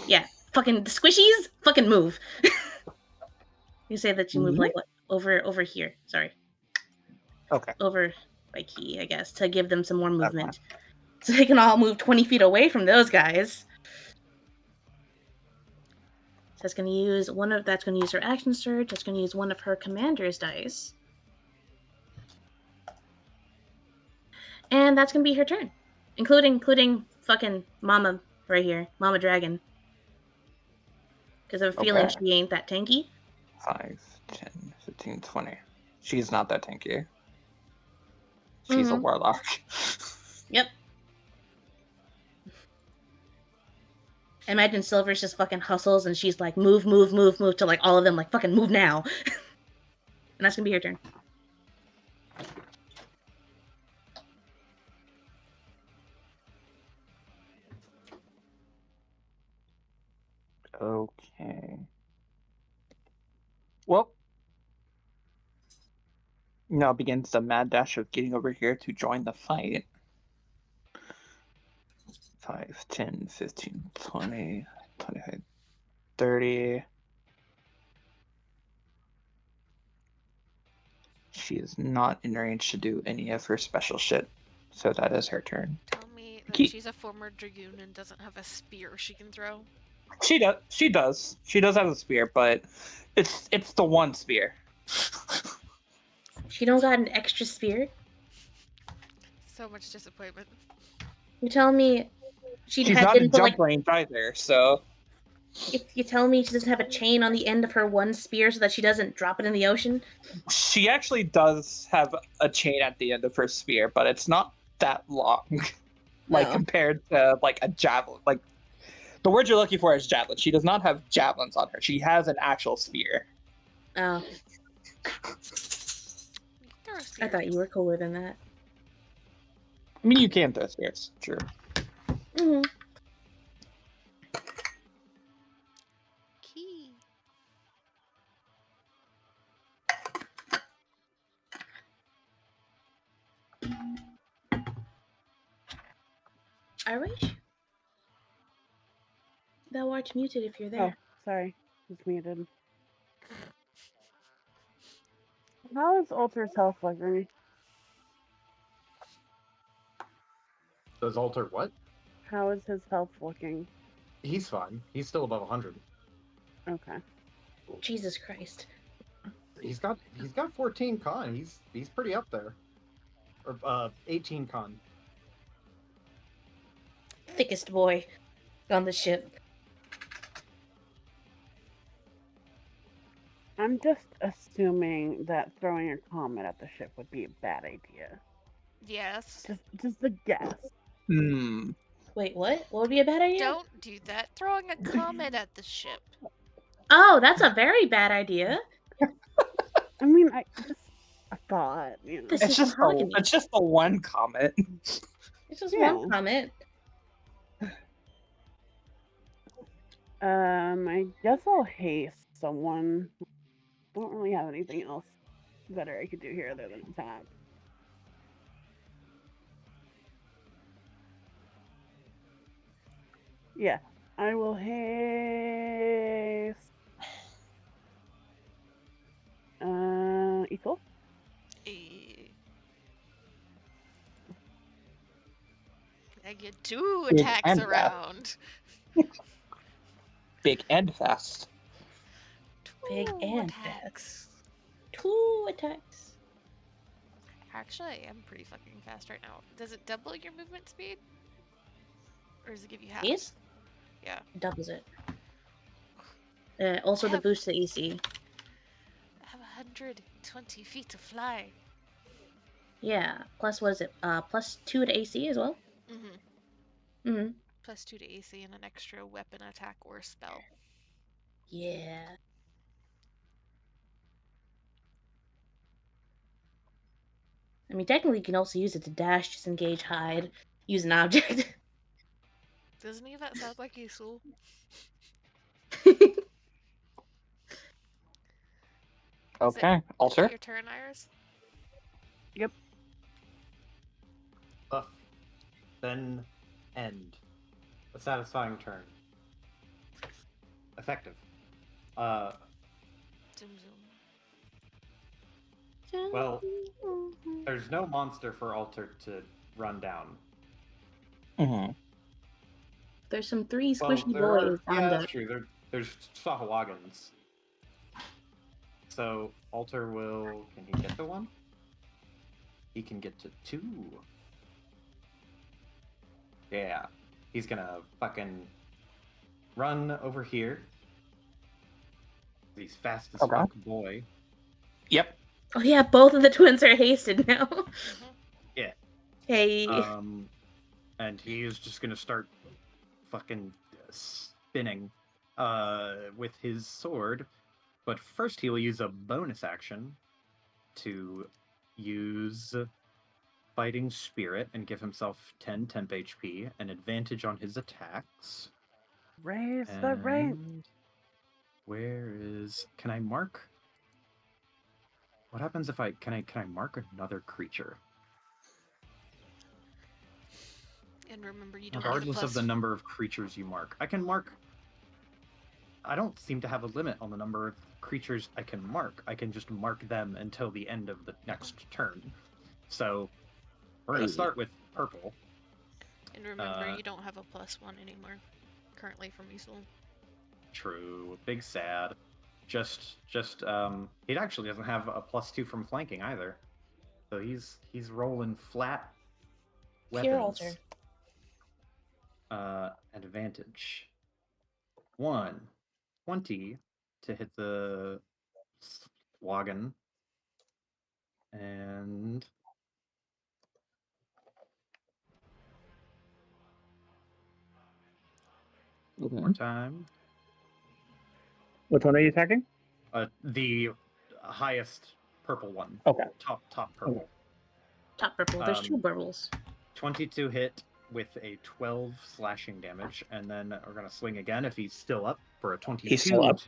Yeah, fucking the squishies, fucking move. You say that you move like what, over here. Sorry. Okay. Over by key, I guess, to give them some more movement. So they can all move 20 feet away from those guys. So that's gonna use her action surge, that's gonna use one of her commander's dice. And that's gonna be her turn. Including fucking Mama right here, Mama Dragon. Because I have a feeling Okay. she ain't that tanky. 5, 10, 15, 20. She's not that tanky. She's a Mhm. warlock. Yep. Imagine Silver's just fucking hustles and she's like, move, move, move, move, to like all of them, like, fucking move now. And that's gonna be her turn. Okay. Well, now begins the mad dash of getting over here to join the fight. 5, 10, 15, 20, 25, 30. She is not in range to do any of her special shit, so that is her turn. Tell me that Keep- she's a former dragoon and doesn't have a spear she can throw. She does. She does. She does have a spear, but it's the one spear. She don't got an extra spear. So much disappointment. You tell me she She's not in didn't put jump like. range either, so You tell me she doesn't have a chain on the end of her one spear so that she doesn't drop it in the ocean. she actually does have a chain at the end of her spear, but it's not that long, like Oh. compared to like a javelin. Like the word you're looking for is javelin. She does not have javelins on her. She has an actual spear. Oh, You can throw a spear. I thought you were cooler than that. I mean, you can throw spears, true. Mm-hmm. Key. Irish? Thou art muted if you're Oh, there. sorry. It's muted. How is Alter's health looking? Does Alter what? How is his health looking? He's fine. He's still above 100. Okay. Jesus Christ. He's got 14 con. He's pretty up there. Or 18 con. Thickest boy on the ship. I'm just assuming that throwing a comet at the ship would be a bad idea. Yes. Just a guess. Hmm. Wait, what? What would be a bad idea? Don't do that. Throwing a comet at the ship. Oh, that's a very bad idea. I mean, I just a thought, you know. This It's is just mahogany. it's just the one comment. It's just Yeah. one comment. I guess I'll haste someone. Don't really have anything else better I could do here other than attack. Yeah, I will haste. Equal. Eh. I get 2 Big attacks and fast. around. Big and fast. Big 2 and attacks. 2 attacks. Actually, I am pretty fucking fast right now. Does it double your movement speed? Or does it give you half? Yes? Yeah. It doubles it. Also the Have- boost to AC. I have 120 feet to fly. Yeah. Plus, what is it? Plus 2 to AC as well? Mm-hmm. Mm-hmm. Plus 2 to AC and an extra weapon attack or spell. Yeah. I mean, technically, you can also use it to dash, disengage, hide, use an object. Doesn't any of that sound like useful? Okay, Is Alter. it your turn, Iris? Yep. Buff. Then end. A satisfying turn. Effective. Zoom zoom. Well, there's no monster for Alter to run down. Mm-hmm. There's some 3 Well, squishy there are. boys Yeah, on that's the. true. There's Sahawagans. So Alter will. Can he get to 1? He can get to 2. Yeah. He's gonna fucking run over here. He's fast as Okay. fuck, boy. Yep. Oh yeah, both of the twins are hasted now. Mhm. Yeah. Hey. And he is just gonna start fucking spinning with his sword. But first he will use a bonus action to use Fighting Spirit and give himself 10 temp HP and advantage on his attacks. Raise the rank. And where is... Can I mark? What happens if I... Can I mark another creature? And remember, you don't get a Regardless of plus. the number of creatures you mark. I can mark... I don't seem to have a limit on the number of creatures I can mark. I can just mark them until the end of the next turn. So we're going to start with purple. And remember, you don't have a +1 anymore. Currently from Easel. True. Big sad. He actually doesn't have a +2 from flanking either. So he's rolling flat Pure weapons. Advantage. 20 to hit the wagon. And more time. Which one are you attacking? The highest purple one. Okay. Top purple. Top purple. There's two purples. 22 hit with a 12 slashing damage, and then we're gonna swing again if he's still up for a 22. He's still up.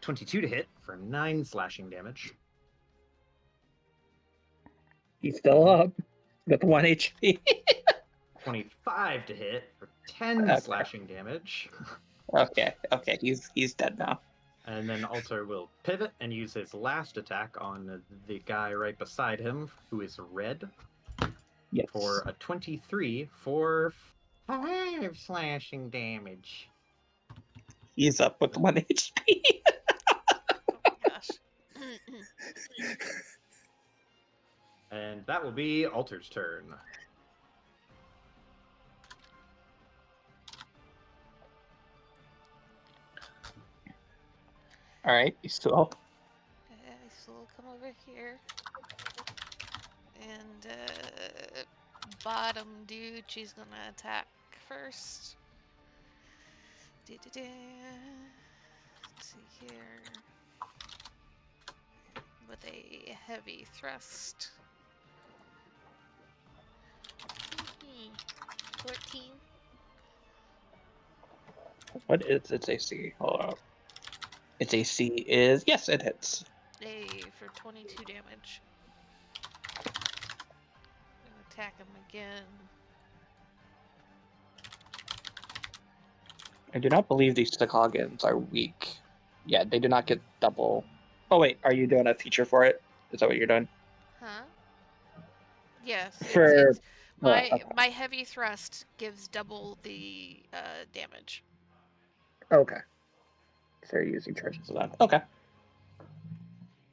22 to hit for 9 slashing damage. He's still up with 1 HP. 25 to hit for 10 slashing damage. Okay, he's dead now. And then Alter will pivot and use his last attack on the guy right beside him, who is red, Yes. for a 23 for 5 slashing damage. He's up with 1 HP. Oh my gosh. And that will be Alter's turn. All right, so So we'll come over here. And bottom dude, she's gonna attack first. Let's see here. With a heavy thrust. 14. what is its AC? Hold up. Its AC is, yes, it hits. For 22 damage. Gonna attack him again. I do not believe these Stakagans are weak. Yeah, they do not get double. Oh wait, are you doing a feature for it? Is that what you're doing? Huh? Yes. For My heavy thrust gives double the damage. okay. So you're using charges of that. Okay.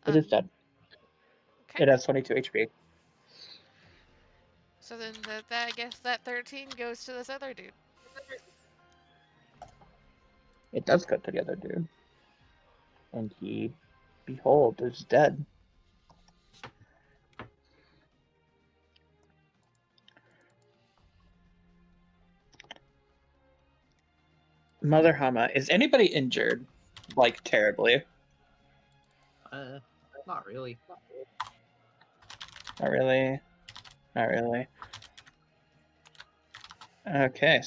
It is dead. Okay. It has 22 HP. So then I guess that 13 goes to this other dude. It does go to the other dude. And he, behold, is dead. Mother Hama, is anybody injured? Like, terribly? Not really. Not really. Not really. Okay.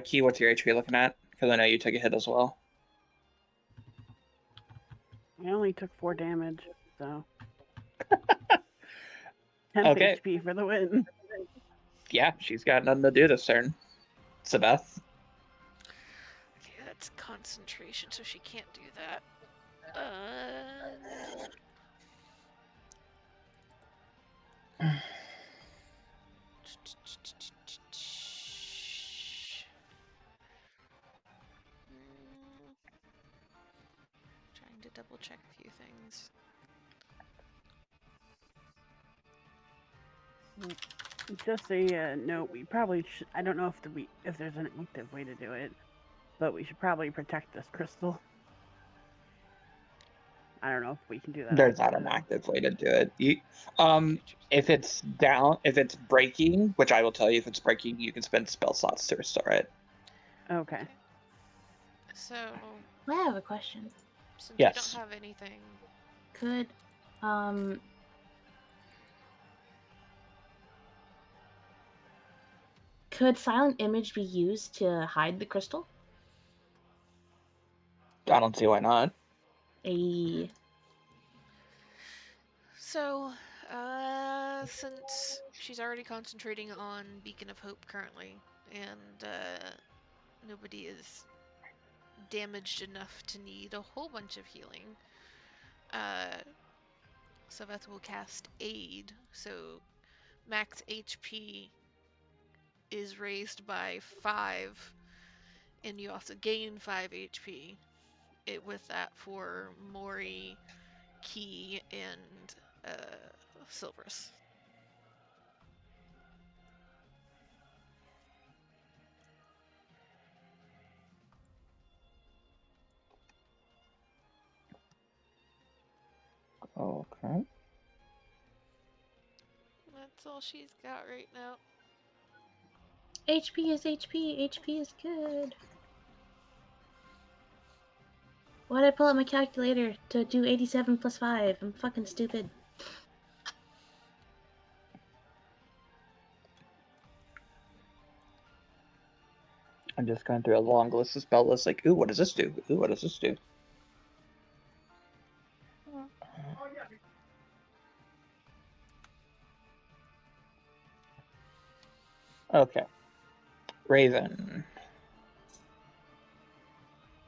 Key, what's your HP looking at? Because I know you took a hit as well. I only took 4 damage, so 10 Okay. HP for the win. Yeah, she's got nothing to do this turn. Sebeth. Okay, that's concentration, so she can't do that. Trying to double check a few things. Just a note. We probably should. I don't know if there's an active way to do it, but we should probably protect this crystal. I don't know if we can do that. There's not an active way to do it. If it's down, if it's breaking, which I will tell you, if it's breaking, you can spend spell slots to restore it. Okay. So, I have a question. since we Yes. don't have anything, Could could silent image be used to hide the crystal? I don't see why not. so since she's already concentrating on Beacon of Hope currently, and nobody is damaged enough to need a whole bunch of healing, Sylveth will cast Aid, so max HP is raised by 5, and you also gain 5 HP. With that for Mori, Key, and Silverus. Okay. That's all she's got right now. HP is HP. HP is good. Why'd I pull out my calculator to do 87 plus 5? I'm fucking stupid. I'm just going through a long list of spell lists, like, ooh, what does this do? Ooh, what does this do? Okay. Raven.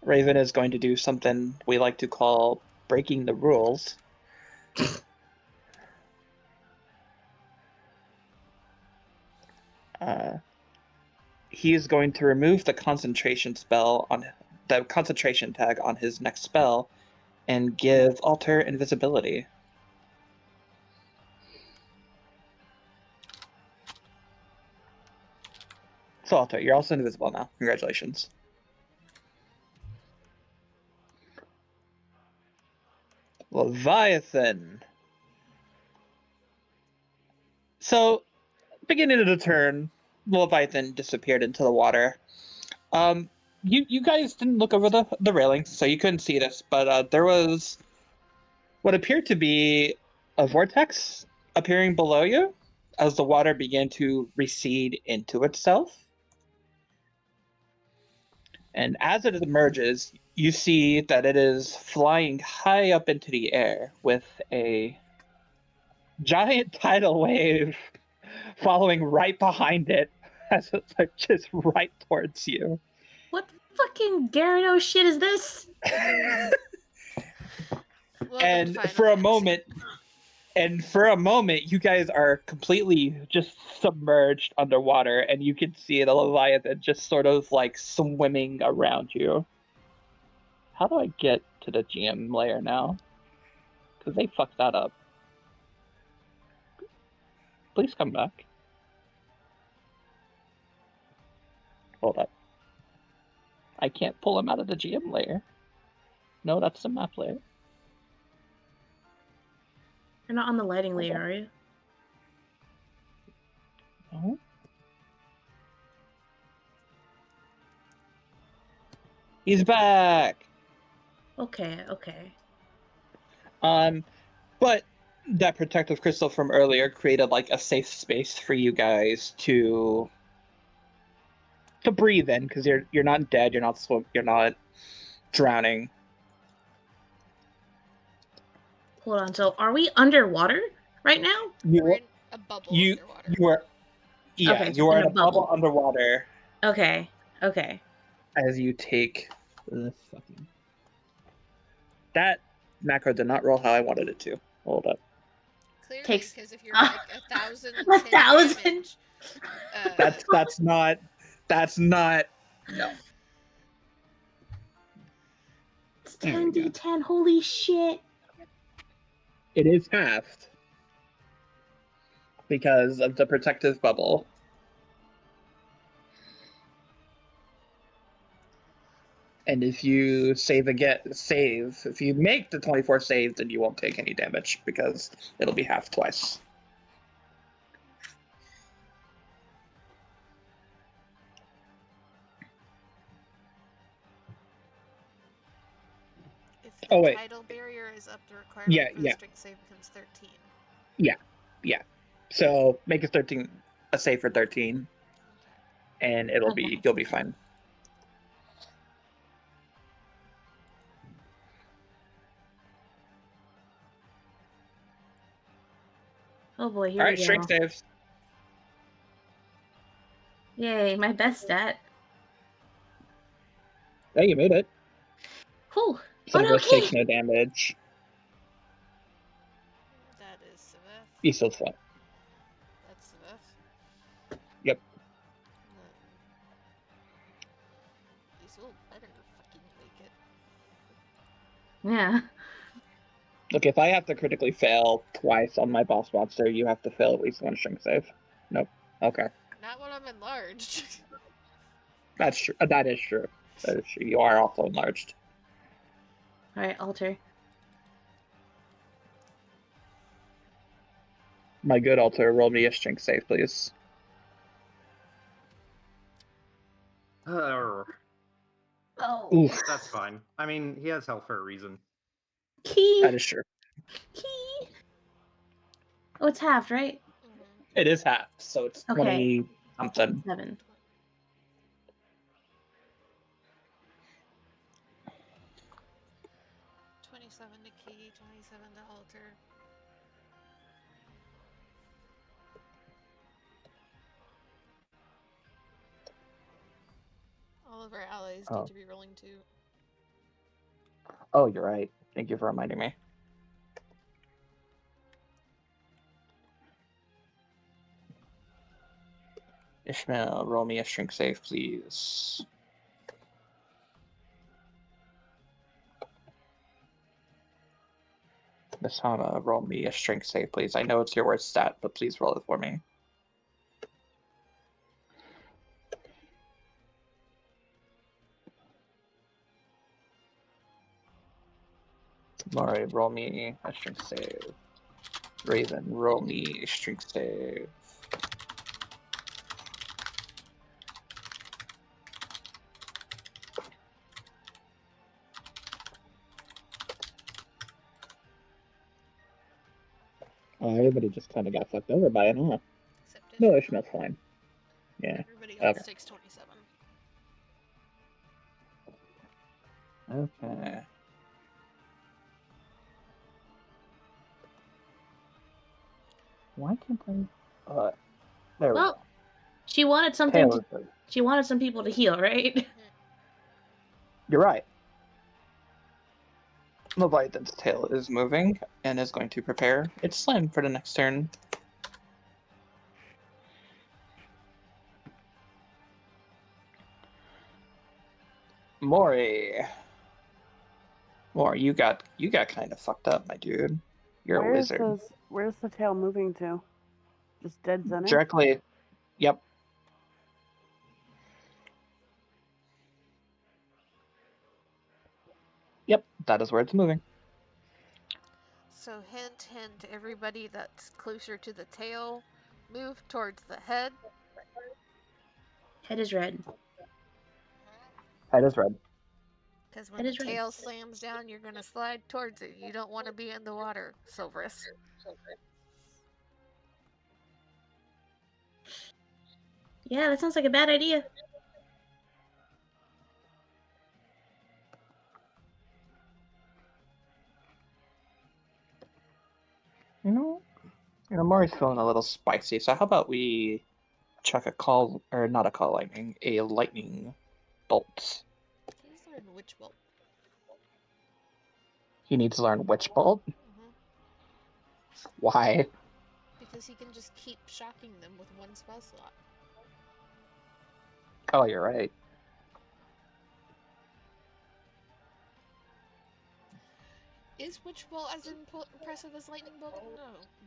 Raven is going to do something we like to call breaking the rules. He is going to remove the concentration tag on his next spell and give alter invisibility. So alter, you're also invisible now. Congratulations. Leviathan. So, beginning of the turn, Leviathan disappeared into the water. You guys didn't look over the railing, so you couldn't see this, but there was what appeared to be a vortex appearing below you as the water began to recede into itself. And as it emerges, you see that it is flying high up into the air with a giant tidal wave following right behind it as it's like just right towards you. What fucking Gyarados shit is this? And for a moment, you guys are completely just submerged underwater, and you can see the Leviathan just sort of like swimming around you. How do I get to the GM layer now? Because they fucked that up. Please come back. Hold up. I can't pull him out of the GM layer. No, that's the map layer. You're not on the lighting layer, are you? No. He's back! Okay. But that protective crystal from earlier created like a safe space for you guys to breathe in, because you're not dead, you're not drowning. Hold on. So, are we underwater right now? We're in a bubble underwater. You are Okay, you are in a bubble underwater. Okay. As you take the fucking... That macro did not roll how I wanted it to. Hold up. Clearly, Takes- because if you're like 1,000, 1,000? damage, That's not. No. It's There we go. 10d10. Holy shit. It is halved. because of the protective bubble. And if you if you make the 24 save, then you won't take any damage because it'll be half twice. If Oh, the wait. tidal barrier is up, the requirement Yeah, for the yeah. strength save becomes 13. Yeah. So make a save for 13, Okay. and Okay. you'll be fine. Oh boy, here All we right, go. strength saves. Yay, my best stat. Yeah, you made it. Whew. Silverus Okay. takes no damage. That is Siveth. He's still fine. That's Siveth. Yep. These will better fucking make it. Yeah. Look, if I have to critically fail twice on my boss monster, you have to fail at least one strength save. Nope. Okay. Not when I'm enlarged. That's true. That is true. That is true. You are also enlarged. Alright, alter. My good altar, roll me a strength save, please. Oh, Oh. that's fine. I mean, he has health for a reason. Key. That is true. Key. Oh, it's halved, right? Mm-hmm. It is half, so it's Okay. 20 something. 7. $27 to key, 27 to alter. All of our allies need to be rolling too. Oh, you're right. Thank you for reminding me. Ishmael, roll me a strength save, please. Miss Hama, roll me a strength save, please. I know it's your worst stat, but please roll it for me. Mari, roll me a strength save. Raven, roll me a strength save. Oh, everybody just kind of got fucked over by it, huh? Except No, Ishmael. Ishmael's fine. Yeah. Everybody else Okay. takes 27. Okay. Why can't I? There we Well, go. she wanted something to. She wanted some people to heal, right? You're right. Leviathan's tail is moving and is going to prepare its slam for the next turn. Mori. Mori, you got kind of fucked up, my dude. You're a wizard. Where's the tail moving to? Just dead center? Directly. Yep. Yep, that is where it's moving. So hint, hint, everybody that's closer to the tail, move towards the head. Head is red. Head is red. Because when Head the is red. tail slams down, you're going to slide towards it. You don't want to be in the water, Silverus. Yeah, that sounds like a bad idea. You know, Mori's feeling a little spicy, so how about we chuck not a call lightning, a lightning bolt. He's learned Witch Bolt. He needs to learn Witch Bolt? Mm-hmm. Why? Because he can just keep shocking them with one spell slot. Oh, you're right. Is Witch Bolt as impressive as Lightning Bolt? No.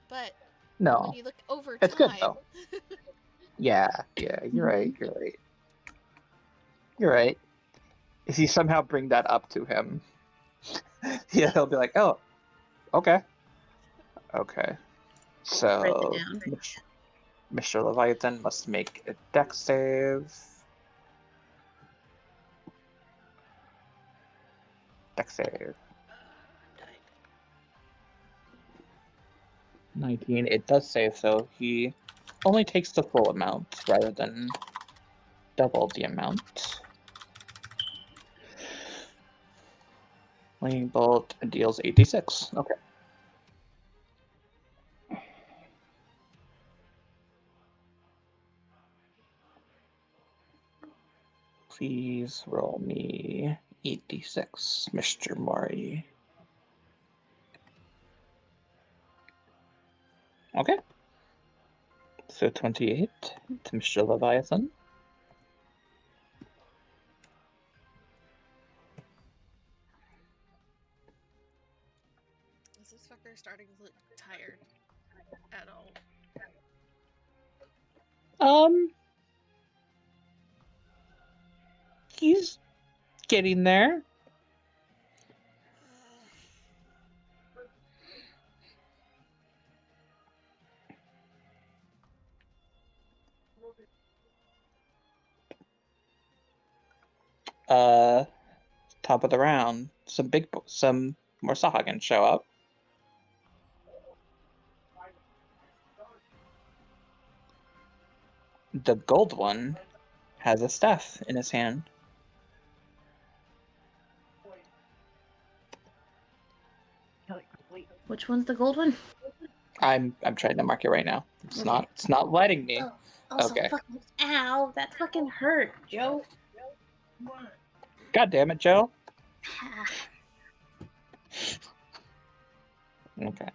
But No, When you look over it's good time. though. Yeah, you're right. You're right. You're right. If you somehow bring that up to him, yeah, he'll be like, "Oh, okay, okay." Write that So, down. Mr. Leviathan must make a dex save. Dex save. 19. It does save, so he only takes the full amount rather than double the amount. Lightning bolt deals 86. Okay. Please roll me 86, Mr. Mori. Okay. So 28 to Mr. Leviathan. Is this fucker starting to look tired at all? Um, he's getting there. Uh, top of the round, some more Sahagins show up. The gold one has a staff in his hand. Which one's the gold one? I'm trying to mark it right now. It's not letting me. Oh, also, Okay. fucking, ow, that fucking hurt, Joe. God damn it, Joe. Okay.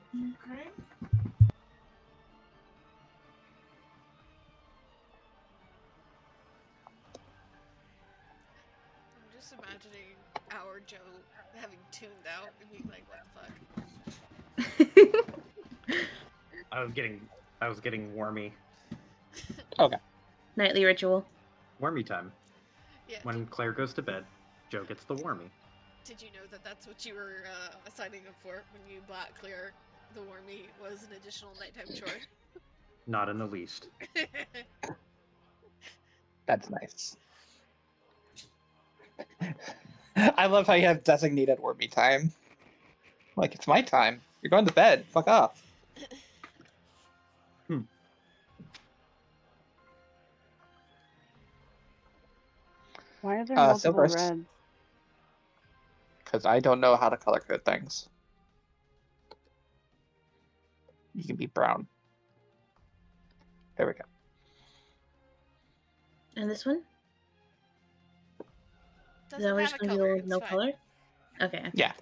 I'm just imagining our Joe having tuned out and being like, what the fuck? I was getting wormy. Okay. Nightly ritual. Wormy time. Yeah. When Claire goes to bed, Joe gets the wormy. Did you know that that's what you were signing up for when you bought Clear? The Wormy was an additional nighttime chore. Not in the least. That's nice. I love how you have designated wormy time. Like, it's my time. You're going to bed. Fuck off. Why are there multiple Silvers. reds? Because I don't know how to color code things. You can be brown. There we go. And this one? Is Doesn't that have just a gonna be color. the It's no fine. color? Okay. Yeah.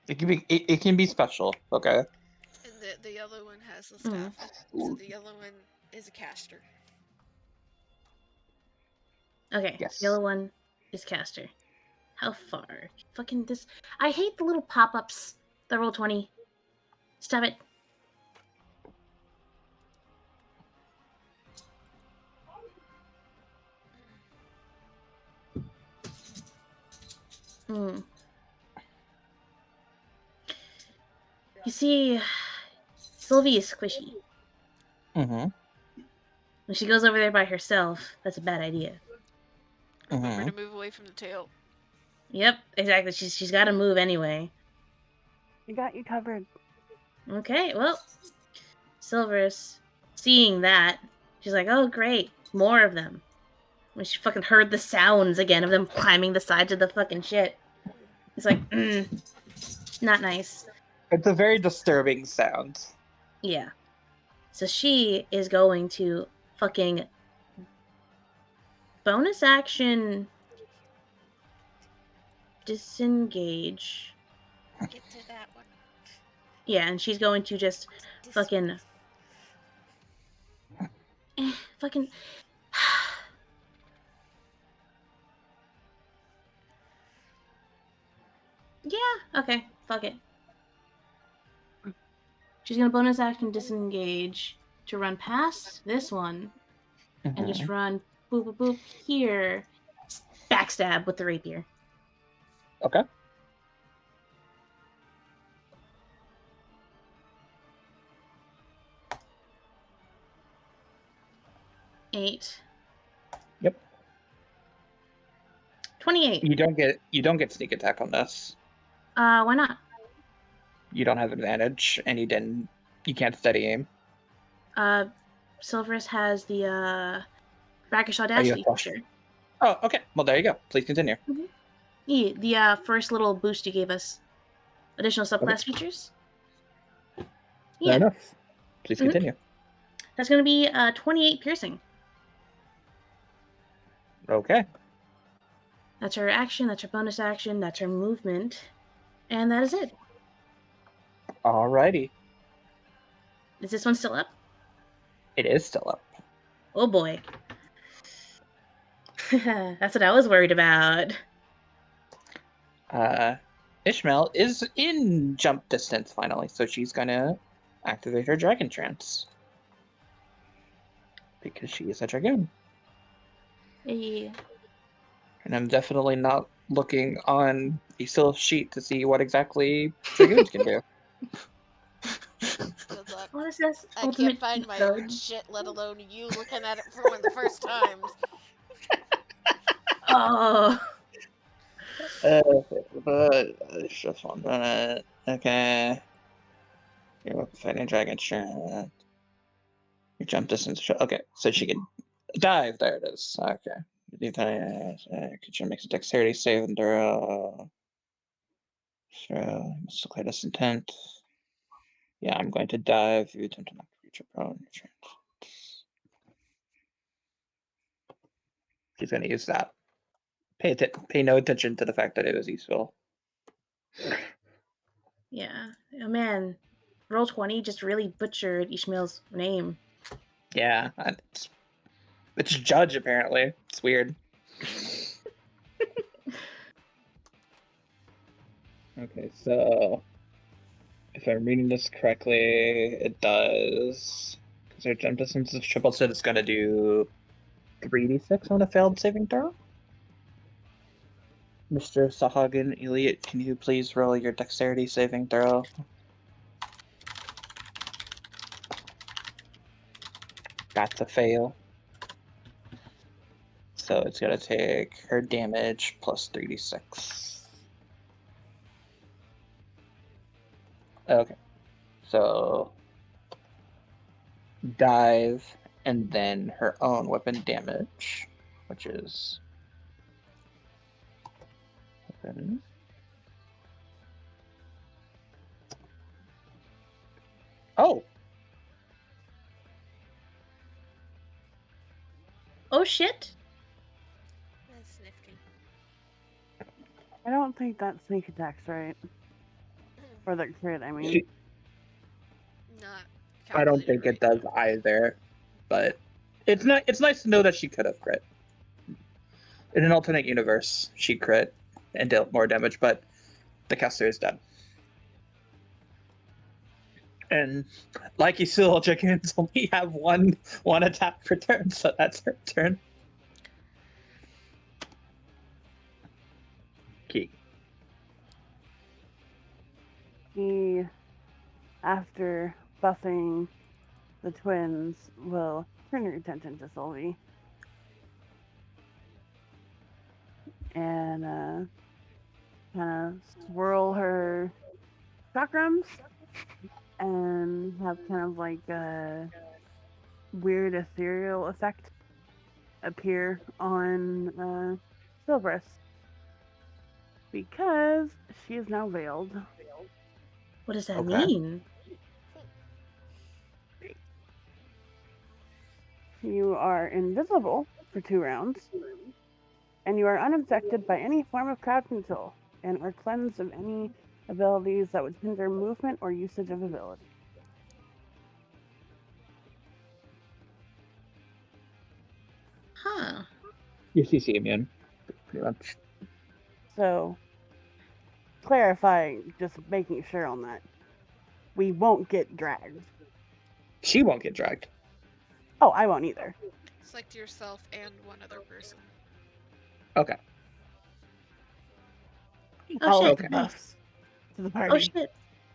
It can be special, okay? And the yellow one has the staff. So the yellow one is a caster. Okay. Yes. Yellow one is caster. How far? Fucking this. I hate the little pop ups. The roll 20. Stop it. Hmm. You see, Sylvie is squishy. Mm-hmm. When she goes over there by herself, that's a bad idea. Remember to move away from the tail. Yep, exactly. She's got to move anyway. I got you covered. Okay, well, Silverus, seeing that, she's like, "Oh, great, more of them." When she fucking heard the sounds again of them climbing the sides of the fucking shit, it's like, not nice. It's a very disturbing sound. Yeah. So she is going to fucking bonus action disengage. Get to that one. Yeah, and she's going to just fucking fucking yeah, okay, fuck it. She's gonna bonus action disengage to run past this one and just run boop boop boop here. Backstab with the rapier. Okay. Eight. Yep. 28. You don't get sneak attack on this. Why not? You don't have advantage, and you can't steady aim. Silverus has the brackish you audacity have feature. Oh, okay. Well, there you go. Please continue. Yeah, the first little boost you gave us. Additional subclass features. Fair enough. Please Mhm. continue. That's gonna be 28 piercing. Okay. That's her action. That's her bonus action. That's her movement, and that is it. Alrighty. Is this one still up? It is still up. Oh boy. That's what I was worried about. Ishmael is in jump distance finally, so she's gonna activate her dragon trance. Because she is a dragoon. Hey. And I'm definitely not looking on a still sheet to see what exactly dragoons can do. Good luck. What is this? I Ultimate can't find cheat my code? own shit, let alone you looking at it for one of the first times. Oh. But just 1 minute. Okay. You're fighting dragon trance. Your jump distance. Okay, so she can dive. There it is. Okay. Could you make a dexterity save and throw? So, must declare this intent. Yeah, I'm going to dive. You attempt to knock the creature prone. She's going to use that. Pay no attention to the fact that it was useful. Yeah. Oh man. Roll20 just really butchered Ishmael's name. Yeah, it's Judge apparently. It's weird. Okay, so if I'm reading this correctly, it does. Because our jump distance is triple, so it's going to do 3d6 on a failed saving throw. Mr. Sahagan Elliot, can you please roll your dexterity saving throw? That's a fail. So it's going to take her damage plus 3d6. Okay. So dive and then her own weapon damage, which is weapon. Oh, Oh shit. That's nifty. I don't think that sneak attack's right. Or the crit, I mean. Not I don't calculated think right. it does either, but it's not. It's nice to know that she could have crit. In an alternate universe, she crit and dealt more damage, but the caster is dead. And like you still, chickens only have one attack per turn, so that's her turn. Key. He, after buffing the twins, will turn your attention to Sylvie. And kind of swirl her chakrams and have kind of like a weird ethereal effect appear on Silverus. Because she is now veiled. What does that Okay. mean? You are invisible for 2 rounds, and you are unaffected by any form of crowd control, and are cleansed of any abilities that would hinder movement or usage of ability. Huh. You're CC immune, pretty much. So, clarifying, just making sure on that. we won't get dragged. She won't get dragged. Oh, I won't either. Select yourself and one other person. Okay. Oh I'll shit! okay. add buffs to the Oh party. shit!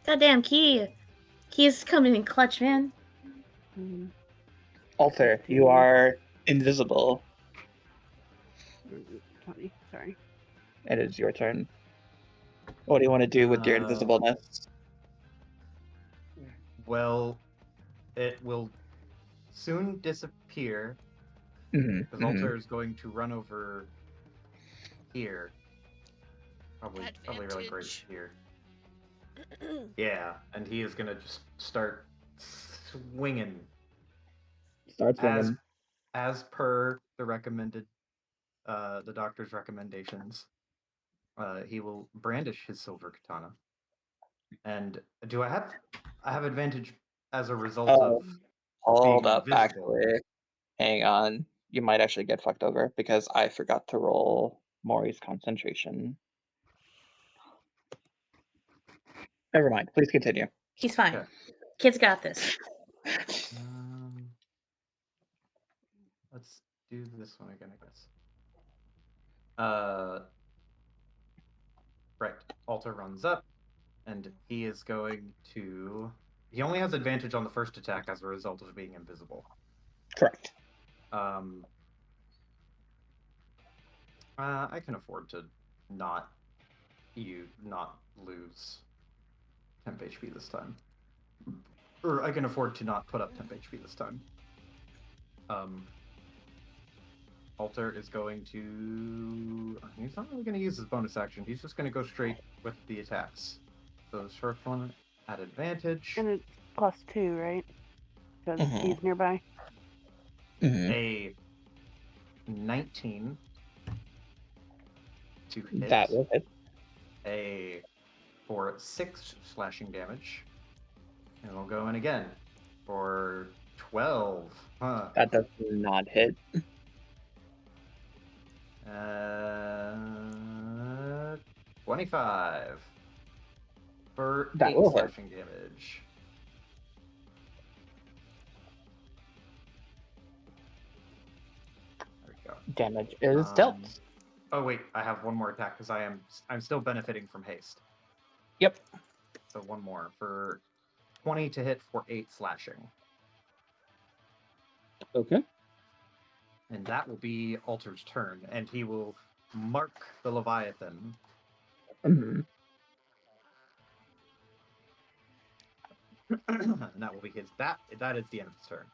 Goddamn key! Key's coming in clutch, man. Mhm. Alter, you 15. are invisible. 20. Sorry. It is your turn. What do you want to do with your invisibleness? Well, it will soon disappear Mm-hmm. because Alter is going to run over here. Probably really great Advantage. here. Yeah, and he is gonna just start swinging Start swinging. as per the recommended, the doctor's recommendations. He will brandish his silver katana. And do I have advantage as a result of Hold being up, invisible? actually. Hang on. You might actually get fucked over because I forgot to roll Maury's concentration. Never mind. Please continue. He's fine. Okay. Kid's got this. Let's do this one again, I guess. Right. Alter runs up, and he is going to. He only has advantage on the first attack as a result of being invisible. Correct. I can afford to not lose temp HP this time, or I can afford to not put up temp HP this time. Alter is going to. He's not really going to use his bonus action. He's just going to go straight with the attacks. So the short one at advantage. And it's +2, right? Because he's nearby. A 19 to hit. That will hit. For 6 slashing damage. And we'll go in again for 12. Huh. That does not hit. 25 for That 8 will hit. slashing damage. There we go. Damage is dealt. Oh wait, I have one more attack because I'm still benefiting from haste. Yep. So one more for 20 to hit for 8 slashing. Okay. And that will be Alter's turn, and he will mark the Leviathan. And that will be his. That is the end of his turn.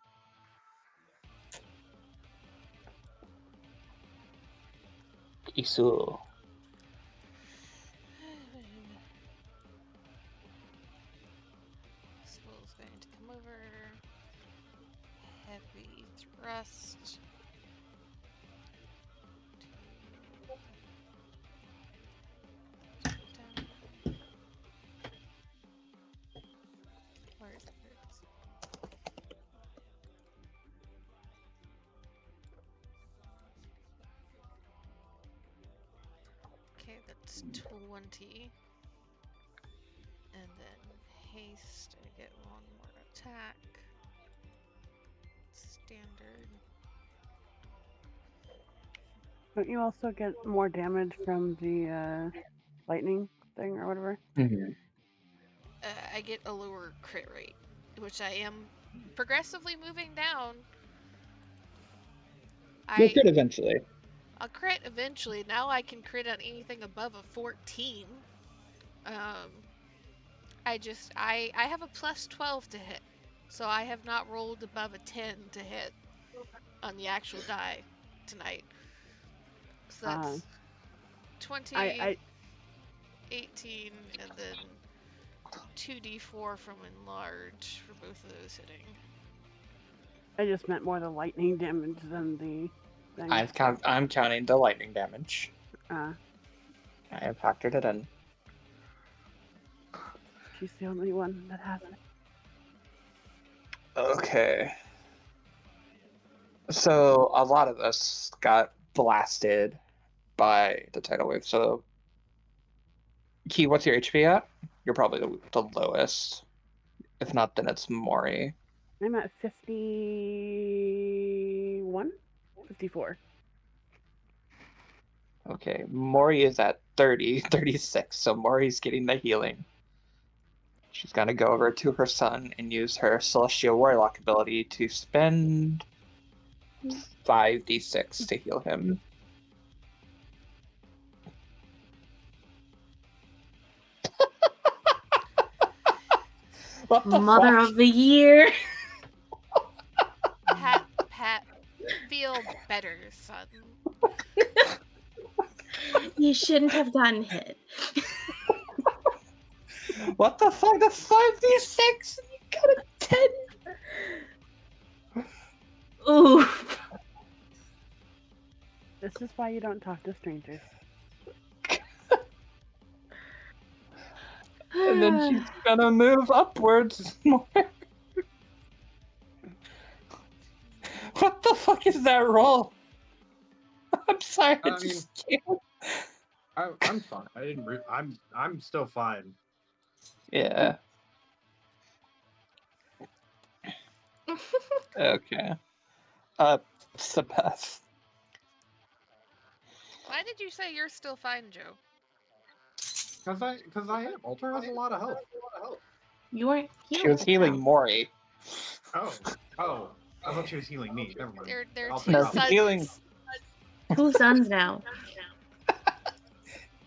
Isu. Swole's going to come over. Heavy thrust. Where is it? Okay, that's 20. And then haste, I get one more attack. Standard. Don't you also get more damage from the lightning thing or whatever? I get a lower crit rate, which I am progressively moving down. You'll crit eventually. I'll crit eventually. Now I can crit on anything above a 14. I have a plus 12 to hit, so I have not rolled above a 10 to hit on the actual die tonight. So that's 20, 18, and then 2d4 from enlarge for both of those hitting. I just meant more the lightning damage than the thing. I'm counting the lightning damage. I have factored it in. She's the only one that hasn't. Okay. So a lot of us got blasted by the tidal wave. So, Key, what's your HP at? You're probably the lowest. If not, then it's Mori. I'm at 51? 54. Okay, Mori is at 30, 36, so Mori's getting the healing. She's gonna go over to her son and use her Celestial Warlock ability to spend 5d6 to heal him. What the Mother fuck? of the year. Pat, feel better, son. You shouldn't have gotten hit. What the fuck? That's 5d6 and you got a 10? Oof. This is why you don't talk to strangers. And then she's gonna move upwards more. What the fuck is that roll? I'm sorry, I I just mean- can't. I'm fine. I didn't. I'm still fine. Yeah. Okay. Sabeth. Why did you say you're still fine, Joe? Because I am. Alter has a lot of health. You weren't She healed was just healing now. Mori. Oh. I thought she was healing me. Never mind. They're I'll two take No, off. sons. healing. 2 sons now.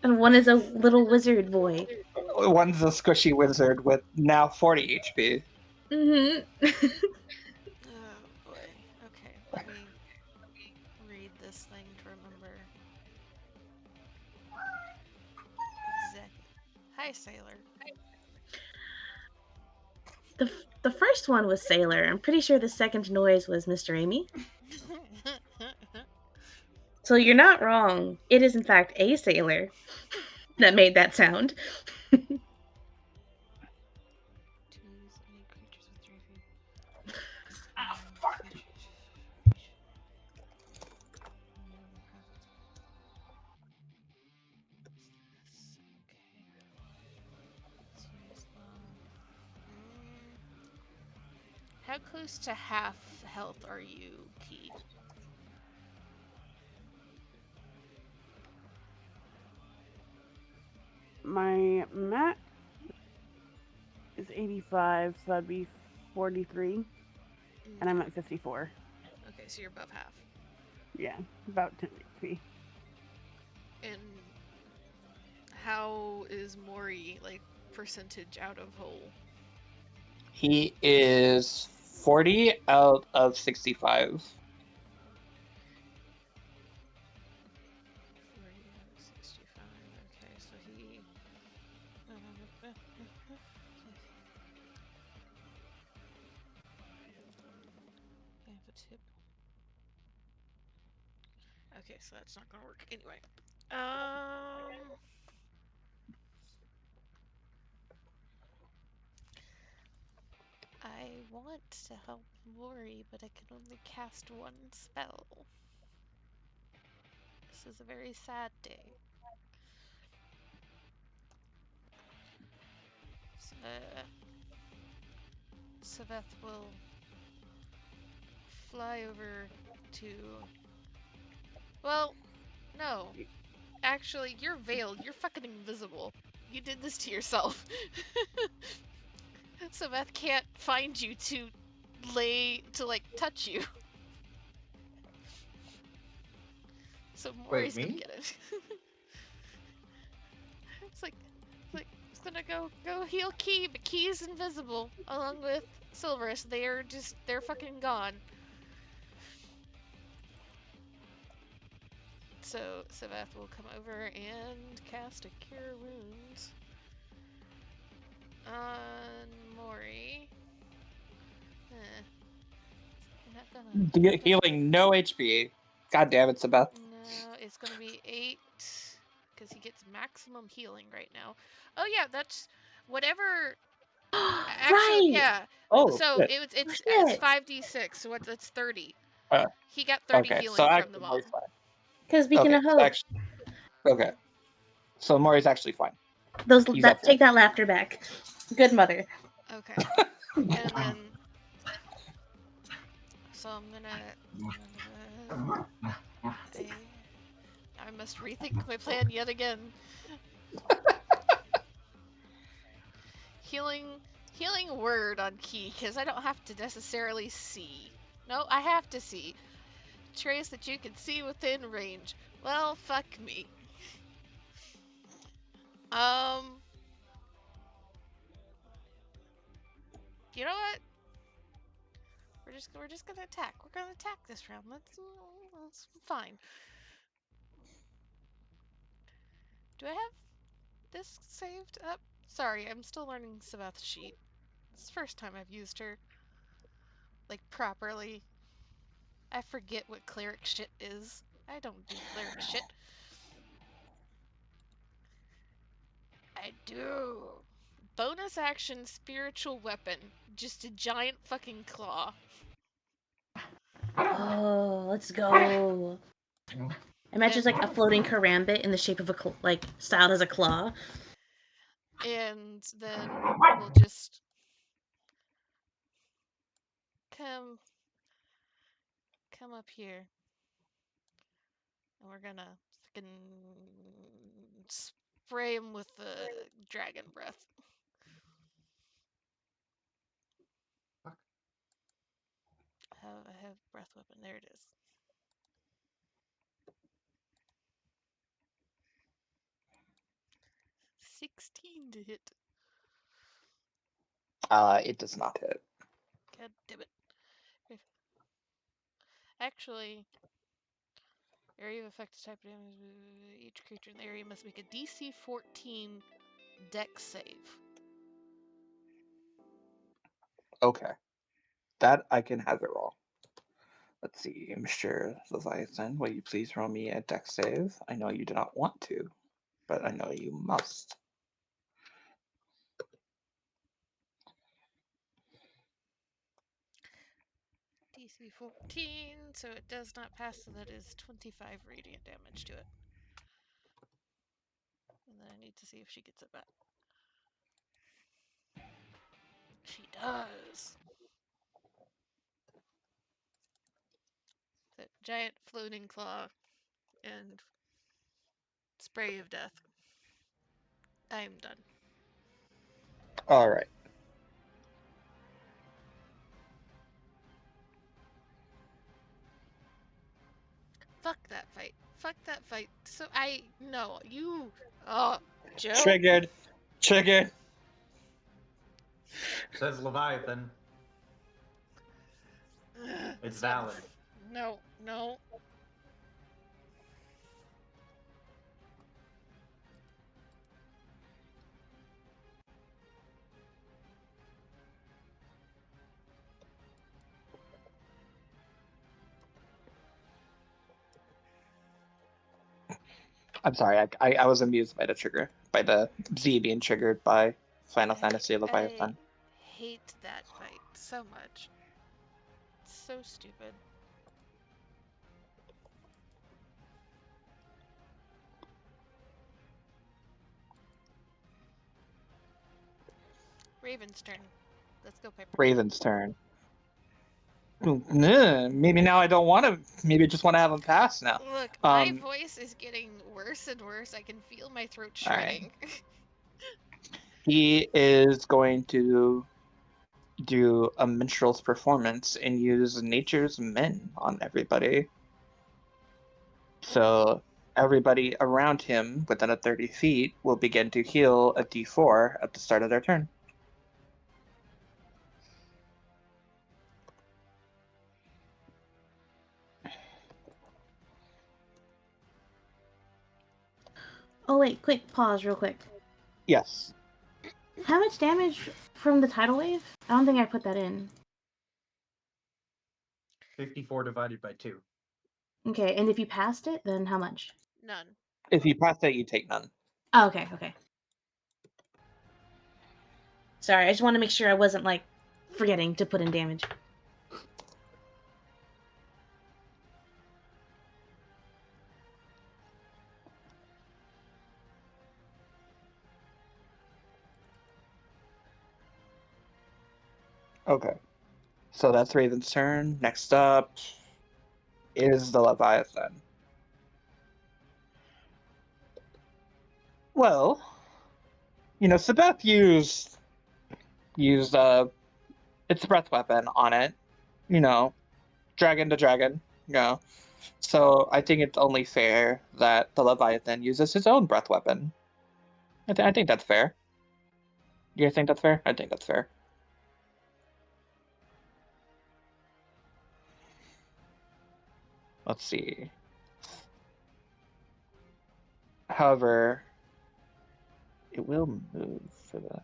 And one is a little wizard boy. One's a squishy wizard with now 40 HP. Mm-hmm. Oh boy. Okay, let me read this thing to remember. Exactly. Hi, Sailor. The first one was Sailor. I'm pretty sure the second noise was Mr. Amy. So you're not wrong. It is in fact a sailor that made that sound. Choose any creatures with 3 feet. How close to half health are you, Key? My max is 85, so that'd be 43. And I'm at 54. Okay, so you're above half. Yeah, about 10 HP. And how is Mori, like, percentage out of whole? He is 40 out of 65. 40 out of 65. Okay, so he. I have a tip. Okay, so that's not gonna work. Anyway. I want to help Mori, but I can only cast one spell. This is a very sad day. Saveth will fly over to. Well, no. Actually, you're veiled. You're fucking invisible. You did this to yourself. Saveth can't find you to touch you. So Mori's gonna me? get it. It's like it's gonna go heal Key, but Key is invisible along with Silverus. They're fucking gone. So Saveth will come over and cast a Cure Wounds on Mori. You're not gonna. Healing no HP. God damn it, Sabeth. No, it's gonna be 8 because he gets maximum healing right now. Oh yeah, that's whatever. Actually, Right. yeah. Oh, So shit. it's Shit. 5d6. So it's 30. Uh, He got 30 Okay, healing so from actually the bomb. Mori's fine. Because beacon Okay, of so hope. actually, okay. So Mori's actually fine. He's at full. Take that laughter back. Good mother. Okay. And then, so I'm gonna. I must rethink my plan yet again. Healing, healing word on key, because I don't have to necessarily see. No, I have to see. Trace that you can see within range. Well, fuck me. Um, you know what? We're just gonna attack. We're gonna attack this round. That's fine. Do I have this saved up? Sorry, I'm still learning Sabeth's sheet. It's the first time I've used her like properly. I forget what cleric shit is. I don't do cleric shit. I do. Bonus action spiritual weapon. Just a giant fucking claw. Oh, let's go. Imagine it's like a floating karambit in the shape of like styled as a claw. And then we'll just come up here. And we're gonna fucking spray him with the dragon breath. Fuck. I have breath weapon. There it is. 16 to hit. It does not hit. God damn it. Actually, area of effective type damage. Each creature in the area must make a DC 14 Dex save. Okay. That I can have it roll. Let's see, Mr. Leviathan, will you please roll me a dex save? I know you do not want to, but I know you must. DC 14, so it does not pass, so that is 25 radiant damage to it. And then I need to see if she gets it back. She does. That giant floating claw and spray of death. I am done. All right. Fuck that fight. Fuck that fight. So no, you, Joe? Triggered. Triggered. Says Leviathan. It's valid. No, no. I'm sorry, I was amused by the trigger, by the Z being triggered by Final Fantasy I Leviathan. hate that fight so much. It's so stupid. Raven's turn. Let's go, Piper. Raven's turn. Maybe now I don't want to. Maybe I just want to have him pass now. Look, my voice is getting worse and worse. I can feel my throat All right. shredding. He is going to do a minstrel's performance and use Nature's Men on everybody. So everybody around him within a 30 feet will begin to heal a d4 at the start of their turn. Oh wait, quick pause, real quick. Yes. How much damage from the tidal wave? I don't think I put that in. 54 divided by 2. Okay, and if you passed it, then how much? None. If you pass that, you take none. Oh, okay, okay. Sorry, I just want to make sure I wasn't like forgetting to put in damage. Okay. So that's Raven's turn. Next up is the Leviathan. Well, Sabeth used its breath weapon on it. Dragon to dragon. So I think it's only fair that the Leviathan uses his own breath weapon. I think that's fair. Do you think that's fair? I think that's fair. Let's see. However, it will move for the...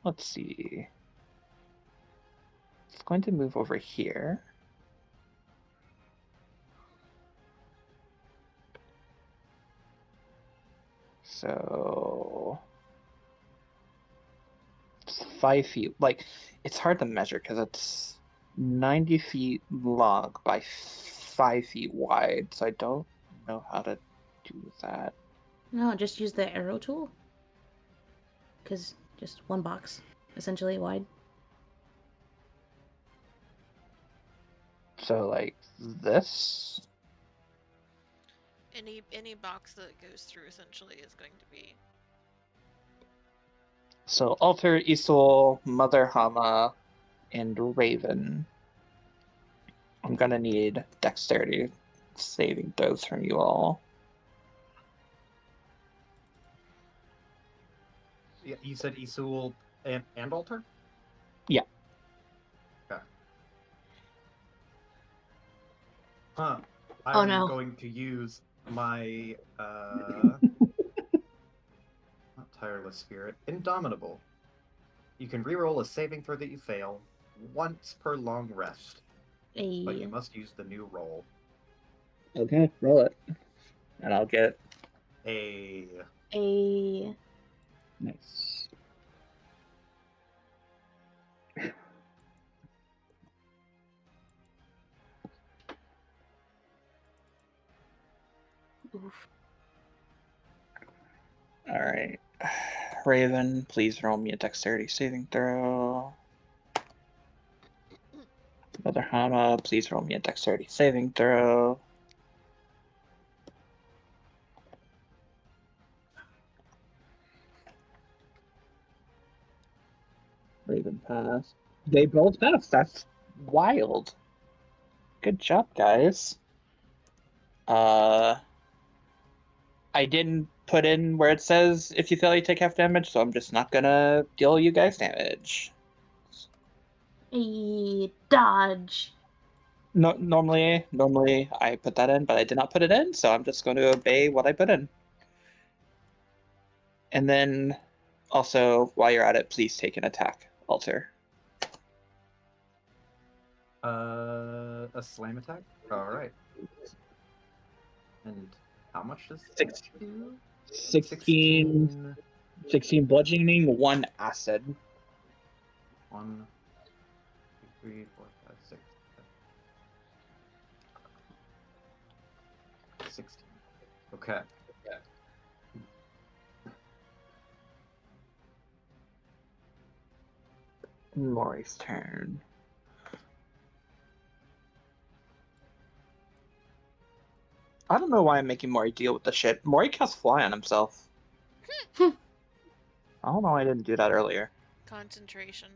Let's see. It's going to move over here. So... It's 5 feet. Like, it's hard to measure because it's 90 feet long by 5 feet wide. So I don't know how to do that. No, just use the arrow tool. Because just one box, essentially wide. So, like, this? Any box that it goes through essentially is going to be. So, Alter, Isul, Mother Hama, and Raven. I'm gonna need dexterity saving throws from you all. Yeah, you said Isul and Alter? Yeah. Okay. Huh. Oh, I'm no. going to use my not tireless spirit, indomitable. You can reroll a saving throw that you fail once per long rest, but you A must use the new roll. Okay, roll it. And I'll get... a Nice. oof. Alright. Raven, please roll me a dexterity saving throw. Mother Hama, please roll me a dexterity saving throw. Raven passed. They both passed. That's wild. Good job, guys. I didn't put in where it says if you fail, you take half damage, so I'm just not gonna deal you guys damage. A dodge. No, normally I put that in, but I did not put it in, so I'm just going to obey what I put in. And then, also, while you're at it, please take an attack, Alter. A slam attack? Alright. And how much does that do? 16 bludgeoning, 1 acid. 1, 2, 3, 4, 5, 6, 7. 16. Okay. Mori's turn. I don't know why I'm making Mori deal with the shit. Mori casts Fly on himself. I don't know why I didn't do that earlier. Concentration.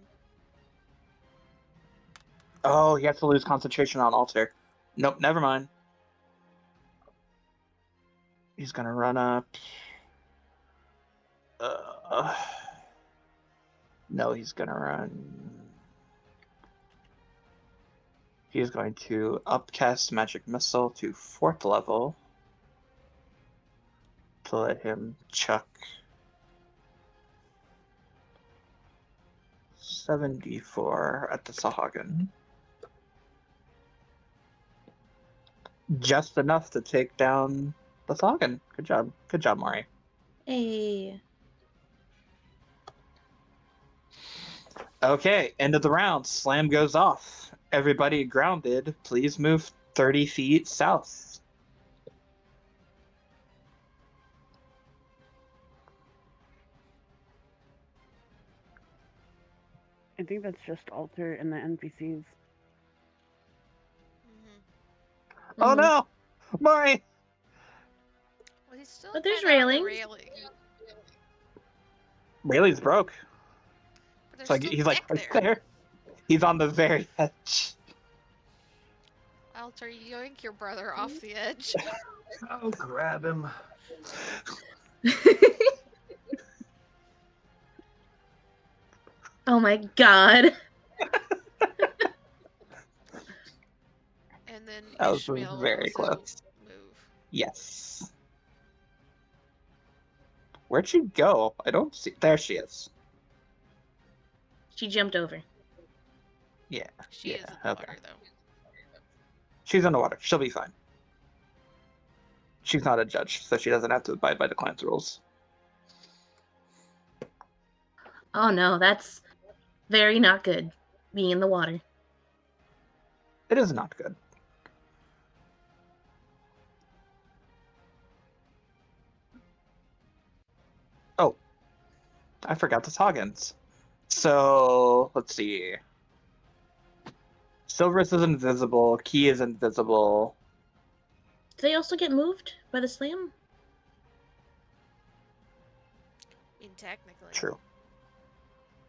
Oh, he has to lose concentration on Alter. Nope, never mind. He's gonna run up. No, he's gonna run. He's going to upcast Magic Missile to 4th level to let him chuck 74 at the Sahagin. Just enough to take down the Sahagin. Good job. Good job, Mari. A Okay, end of the round. Slam goes off. Everybody grounded, please move 30 feet south. I think that's just Alter and the NPCs. Oh Mhm. no! Maury! Well, he's still But there's kind of on the railings. railing, Railing's broke. but there's So still he's like deck right there. there. He's on the very edge. Alter, yoink your brother off the edge. I'll grab him. Oh my god. And then That was Ishmael will very also close. move. Yes. Where'd she go? I don't see. There she is. She jumped over. Yeah. She Yeah, is in the okay. water, though. She's underwater. She'll be fine. She's not a judge, so she doesn't have to abide by the clan's rules. Oh no, that's very not good. Being in the water. It is not good. Oh, I forgot the Toggins. So let's see. Silverus is invisible. Key is invisible. Do they also get moved by the slam? I mean, technically. True.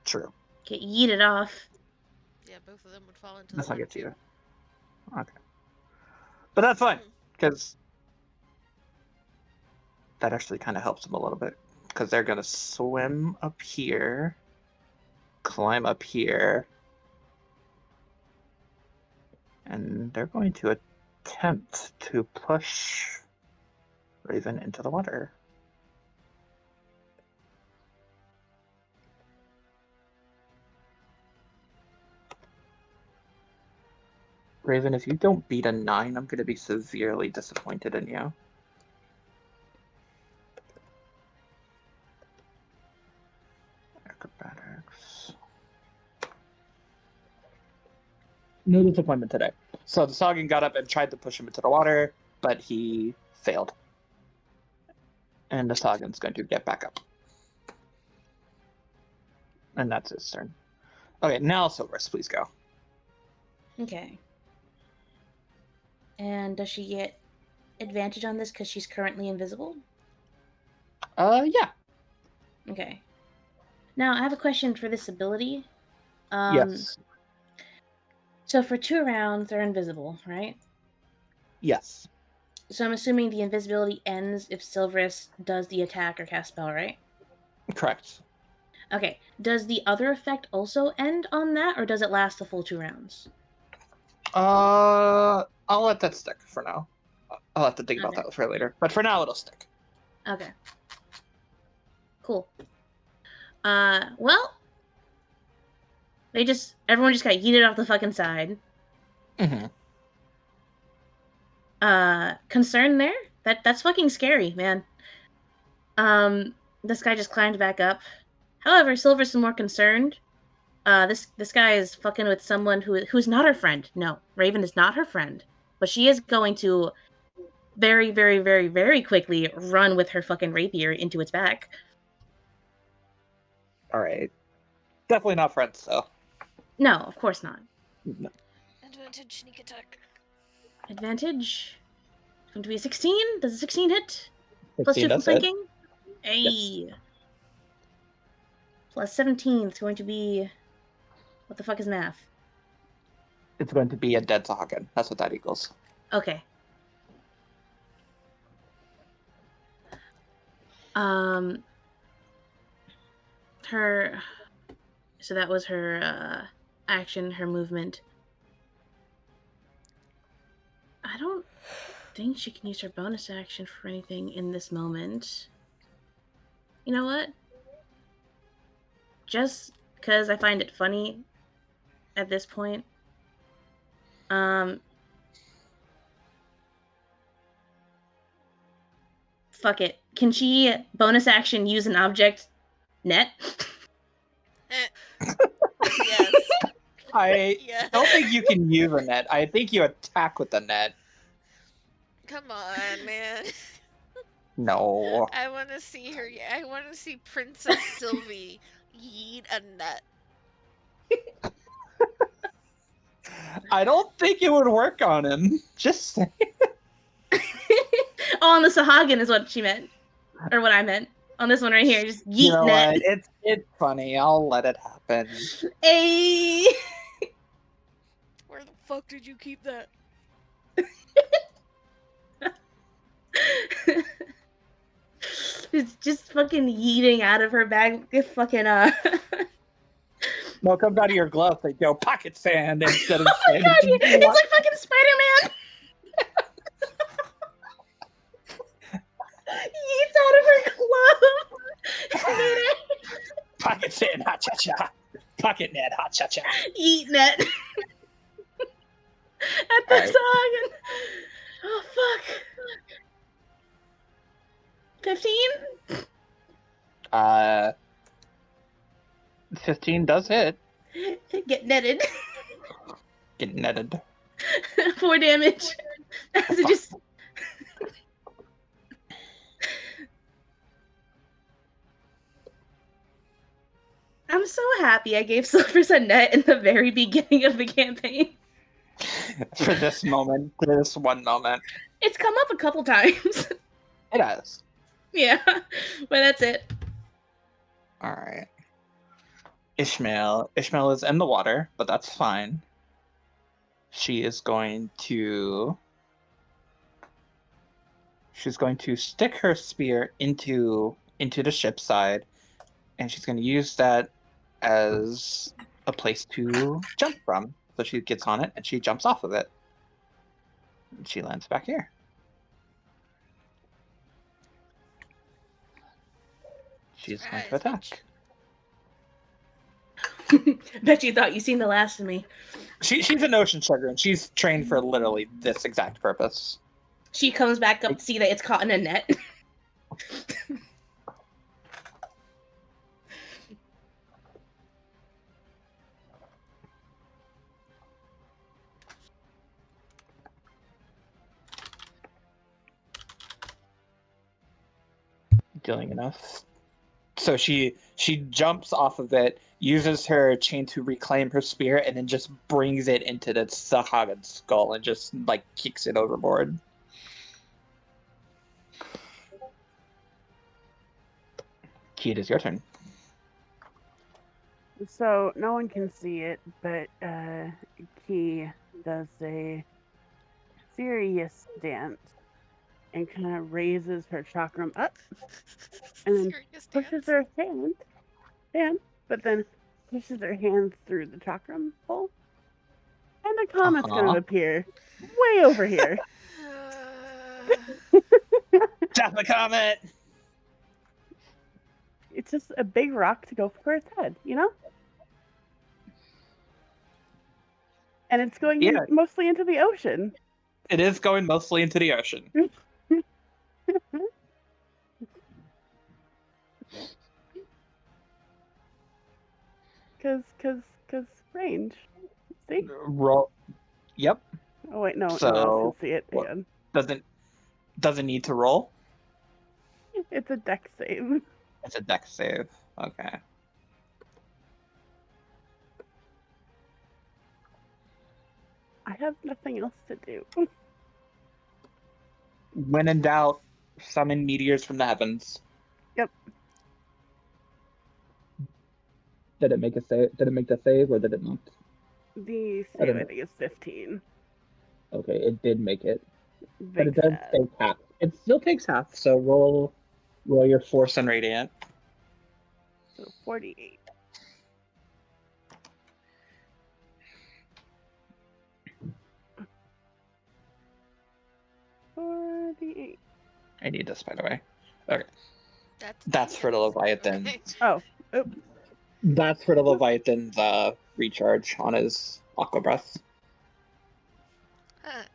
True. Get yeeted off. Yeah, both of them would fall into Let's the not water, get to too. you. Okay. But that's fine, because that actually kind of helps them a little bit. Because they're going to swim up here, climb up here, and they're going to attempt to push Raven into the water. Raven, if you don't beat a 9, I'm going to be severely disappointed in you. Acrobatics. No disappointment today. So the Sagan got up and tried to push him into the water, but he failed. And the Sagan's going to get back up. And that's his turn. Okay, now Silverus, please go. Okay. And does she get advantage on this because she's currently invisible? Yeah. Okay. Now, I have a question for this ability. Yes. So for 2 rounds, they're invisible, right? Yes. So I'm assuming the invisibility ends if Silverus does the attack or cast spell, right? Correct. Okay. Does the other effect also end on that, or does it last the full 2 rounds? I'll let that stick for now. I'll have to think about Okay. that for later. But for now, it'll stick. Okay. Cool. Well, everyone just got yeeted off the fucking side. Mm-hmm. Concern there? That's fucking scary, man. This guy just climbed back up. However, Silver's more concerned. This guy is fucking with someone who's not her friend. No, Raven is not her friend. But she is going to very, very, very, very quickly run with her fucking rapier into its back. All right. Definitely not friends, though. No, of course not. No. Advantage, sneak attack. Advantage. It's going to be a 16. Does a 16 hit? Plus 16 2 from does hit. flanking? Hey. Yes. Plus 17 is going to be... What the fuck is math? It's going to be a dead Sagan. That's what that equals. Okay. Her... So that was her, action, her movement. I don't think she can use her bonus action for anything in this moment. You know what? Just because I find it funny at this point. Fuck it. Can she bonus action use an object net? Yes. I Yes. don't think you can use a net. I think you attack with the net. Come on, man. No. I want to see her. I want to see Princess Sylvie yeet a nut. I don't think it would work on him. Just saying. Oh, on the Sahagin is what she meant. Or what I meant. On this one right here, just You know yeeting what? It's funny. I'll let it happen. it. Hey! Where the fuck did you keep that? It's just fucking yeeting out of her bag. Fucking, No, it comes out of your glove. They go pocket sand instead of Oh my sand. god, it's like fucking Spider-Man! Yeets out of her glove! Pocket sand, hot cha cha. Pocket net, hot cha cha. Yeeting it. At the Alright. song. Oh, fuck. 15? 15 does hit. Get netted. Get netted. 4 damage. As it just. I'm so happy I gave Silvers a net in the very beginning of the campaign. For this moment, for this one moment. It's come up a couple times. It has. Yeah, but that's it. Alright. Ishmael. Ishmael is in the water, but that's fine. She is going to... She's going to stick her spear into the ship's side, and she's going to use that as a place to jump from. So she gets on it, and she jumps off of it. And she lands back here. She's going to attack. Bet you thought you seen the last of me. She's an ocean sugar, and she's trained for literally this exact purpose. She comes back up to see that it's caught in a net. Dealing enough. So she jumps off of it, uses her chain to reclaim her spear, and then just brings it into the Sahagan's skull and just like kicks it overboard. Key, it is your turn. So no one can see it, but Key does a serious dance and kind of raises her chakram up and then Serious pushes dance. her hand, but then pushes her hand through the chakram hole. And a comet's going to appear way over here. Death the comet! It's just a big rock to go for its head, you know? And it's going mostly into the ocean. It is going mostly into the ocean. Cause range. See? Roll. Yep. Oh wait, no, So, no one else can see it. what- Hang Doesn't need to roll. on. It's a dex save. It's a dex save. Okay. I have nothing else to do. When in doubt, summon meteors from the heavens. Yep. Did it make a save? Did it make the save, or did it not? The I don't save, I know. think, is 15. Okay, it did make it, but Big it does sad. take half. It still takes half. So roll your force and radiant. So 48. I need this, by the way. Okay, That's that's for the Leviathan. Right. Oh, oop. That's for the Leviathan's recharge on his aqua breath.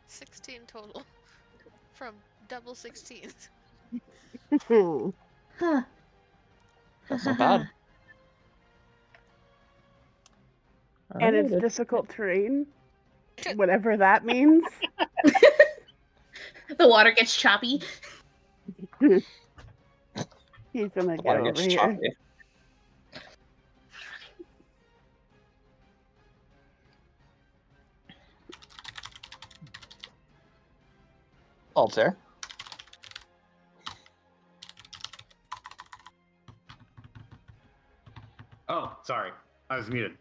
16 total. From double 16s. Huh. That's not bad. And it's difficult terrain, whatever that means. The water gets choppy. He's gonna The go water over gets here. choppy. Alter. Oh, sorry. I was muted.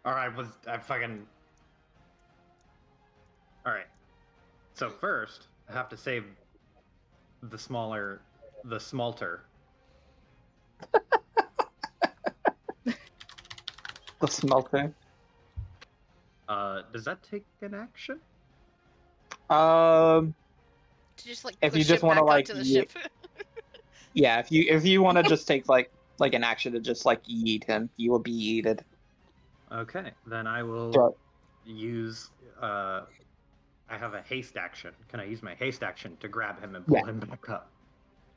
Alright, I fucking... Alright. So first, I have to save the smalter. The smelter. Does that take an action? Um, To just like if you push just him want to back like, onto the ship. yeah, if you want to just take like an action to just like yeet him, you will be yeeted. Okay, then I will Throw- use. I have a haste action. Can I use my haste action to grab him and pull him back up?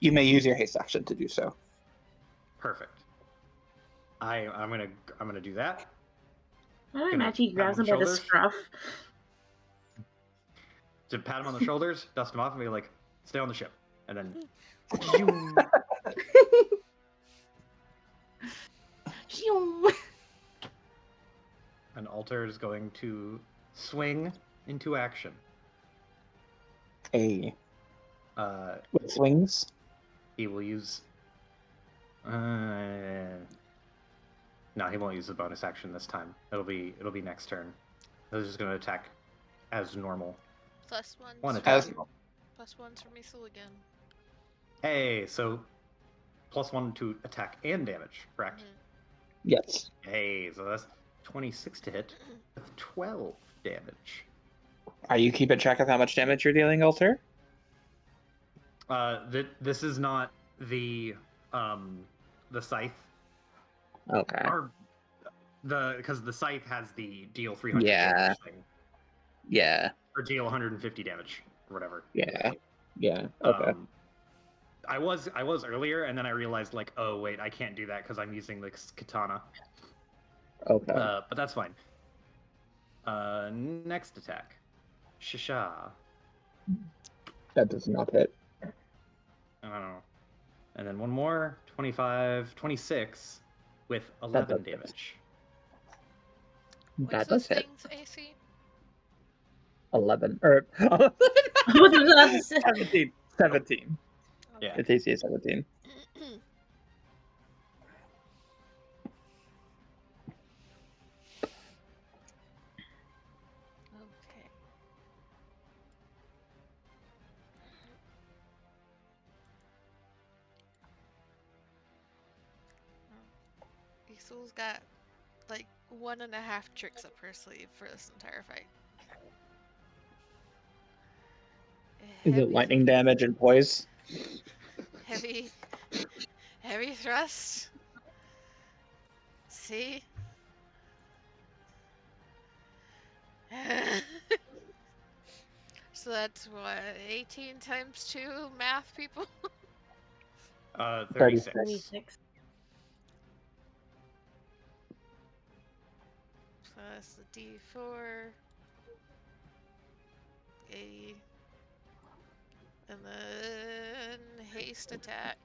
You may use your haste action to do so. Perfect. I'm gonna do that. I Gonna imagine he pat him grabs on him the by the shoulders. scruff. To pat him on the shoulders, dust him off, and be like, "Stay on the ship," and then. And Alter is going to swing into action. Hey. Uh, With swings. he will use. No, he won't use the bonus action this time. It'll be next turn. He's just going to attack as normal. Plus ones. One for attack. me. Plus ones for me, so again. Hey, so +1 to attack and damage, correct? Mhm. Yes. Hey, so that's 26 to hit with 12 damage. Are you keeping track of how much damage you're dealing, Alter? This is not the scythe. Okay. Or because the scythe has the deal 300 Yeah. damage thing. Yeah. Or deal 150 damage or whatever. Yeah. Yeah. Okay. I was earlier, and then I realized like, oh wait, I can't do that because I'm using the katana. Okay. But that's fine. Next attack, Shisha. That does not hit. Oh. And then one more, 25, 26 with That 11 does hit. damage. What's That this does hit. thing's AC? 11. Or I was about to say. 17. 17. Yeah. Its AC is 17. Okay. Isol's got like 1.5 tricks up her sleeve for this entire fight. Is it lightning damage and poise? Heavy thrust. See? So that's what, 18 times 2 math, people? 36. 36. Plus the D4. A. And then haste attack.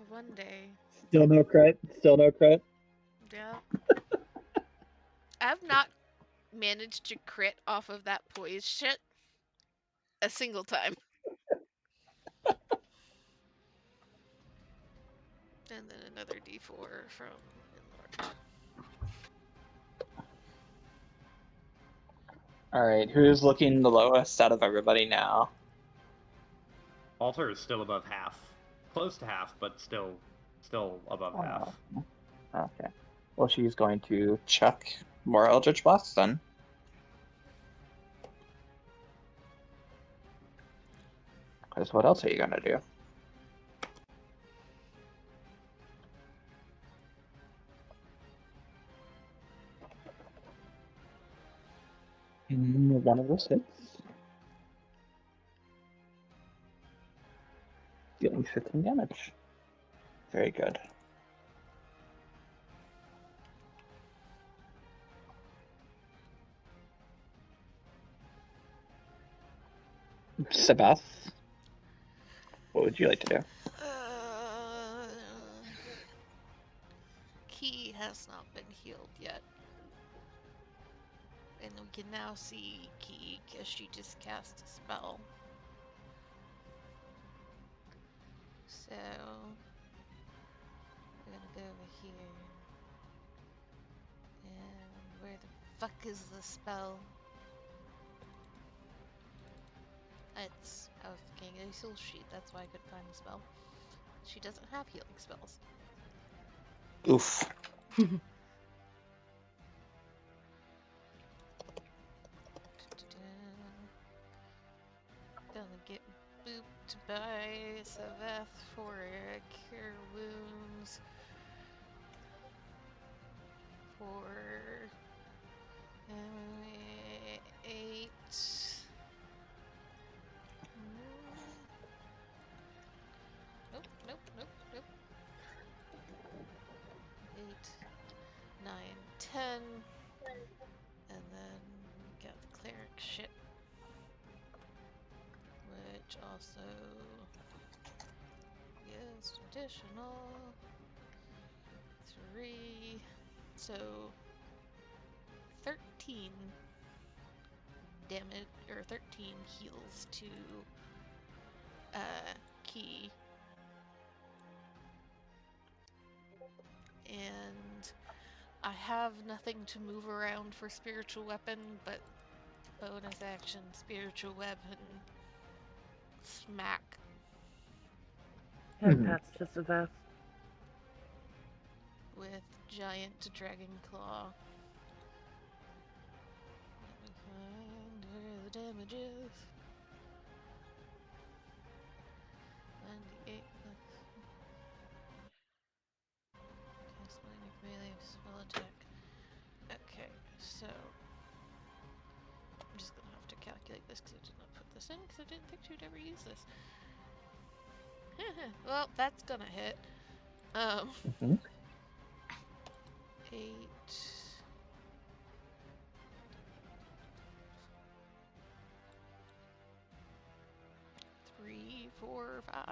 One day. Still no crit. Still no crit. Yeah. I've not managed to crit off of that poise shit a single time. And then another D4 from Inlord. Alright, who's looking the lowest out of everybody now? Alter is still above half. Close to half, but still above half. Okay. Well, she's going to chuck more Eldritch Blasts then. Because what else are you going to do? One of those hits. Dealing 15 damage. Very good. Sebath, what would you like to do? has not been healed yet. And we can now see Key, because she just cast a spell. So, we're gonna go over here. And where the fuck is the spell? I was looking at a soul sheet, that's why I couldn't find the spell. She doesn't have healing spells. Oof. Gonna get booped by Saveth for cure wounds. For 8. Nope. 8, 9, 10. And then we got the cleric shit. Which also is additional 3. So 13 damage, or 13 heals to Key. And I have nothing to move around for spiritual weapon, but bonus action, spiritual weapon, smack. Head pats to Saveth. With giant dragon claw. Let me find where the damage is. 98 plus. Cast my melee spell attack. Okay, so I'm just gonna have to calculate this because I did not put this in because I didn't think she'd ever use this. Well, that's gonna hit. 8. 3, 4, 5.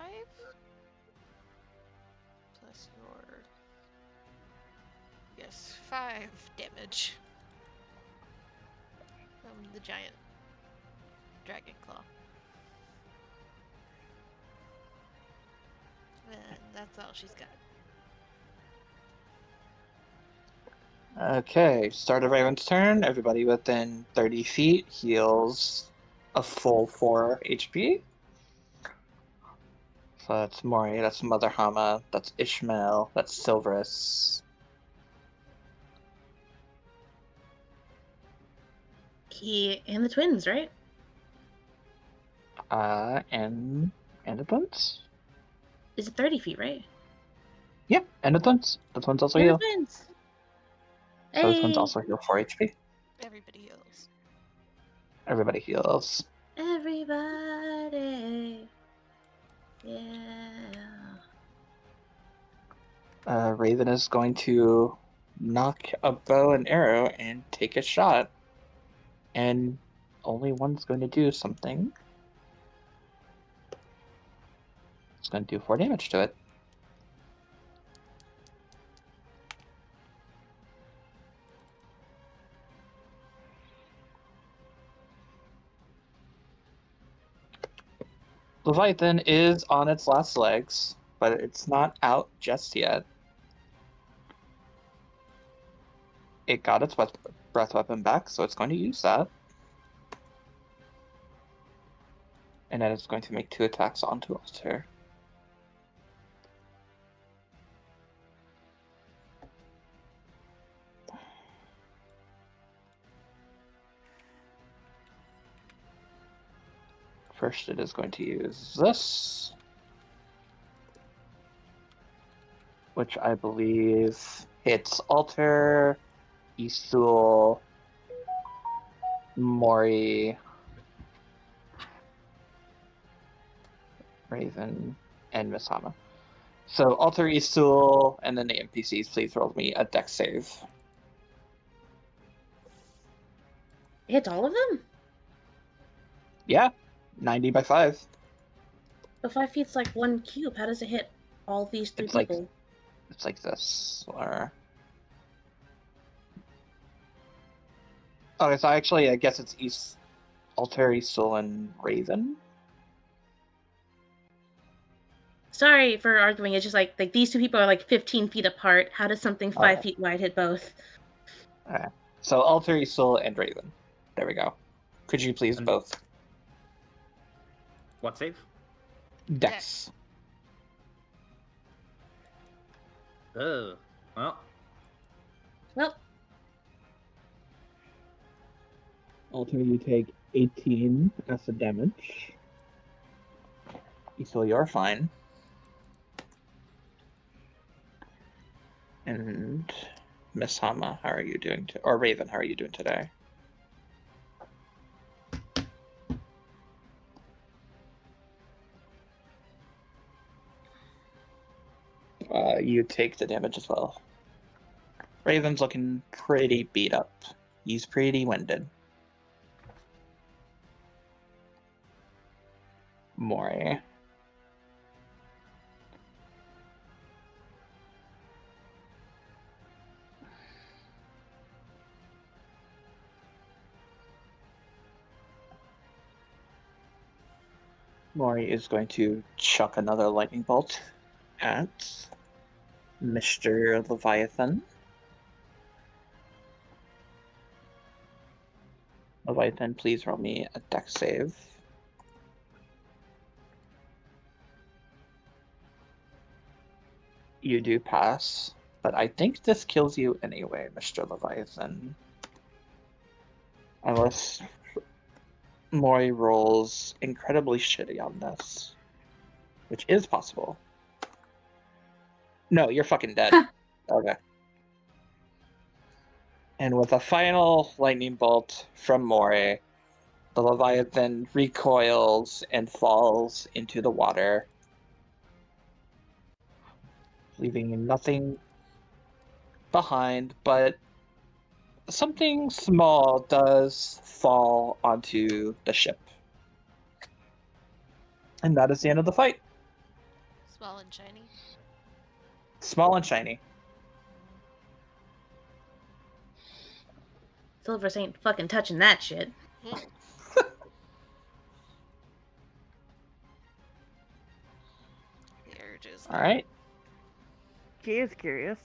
Plus your... Yes, 5 damage. From the giant dragon claw. And that's all she's got. Okay, start of Raven's turn. Everybody within 30 feet heals a full 4 HP. So that's Mori, that's Mother Hama, that's Ishmael, that's Silverus. Key and the twins, right? And the twins? Is it 30 feet, right? Yeah, and the twins. The twins also And the heal. twins. So the twins Hey, also heal 4 HP. Everybody heals. Everybody heals. everybody. Yeah. Raven is going to knock a bow and arrow and take a shot. And only one's going to do something. It's going to do 4 damage to it. Leviathan is on its last legs, but it's not out just yet. It got its breath weapon back, so it's going to use that. And then it's going to make 2 attacks onto Alter. First, it is going to use this, which I believe hits Alter, Isul, Mori, Raven, and Miss Hama. So Alter, Isul, and then the NPCs, please roll me a dex save. Hit all of them? Yeah, 90 by 5. But 5 feet's like 1 cube. How does it hit all these 3 It's like people? it's like this, or Okay, so actually, I guess it's East Alter, Eastel, and Raven. Sorry for arguing. It's just like these two people are like 15 feet apart. How does something 5 Okay. feet wide hit both? Alright. So Alter, Eastel, and Raven. There we go. Could you please And- both? What save? Dex. Oh, well, Well, Alter, you take 18 acid damage. Eastel, you're fine. And Miss Hama, how are you doing? Or Raven, how are you doing today? You take the damage as well. Raven's looking pretty beat up. He's pretty winded. Mori. Mori is going to chuck another lightning bolt at Mr. Leviathan. Leviathan, please roll me a dex save. You do pass, but I think this kills you anyway, Mr. Leviathan. Unless Mori rolls incredibly shitty on this, which is possible. No, you're fucking dead. Okay. And with a final lightning bolt from Mori, the Leviathan recoils and falls into the water, leaving nothing behind, but something small does fall onto the ship. And that is the end of the fight. Small and shiny. Small and shiny. Silvers ain't fucking touching that shit. The urge is All right. She is curious.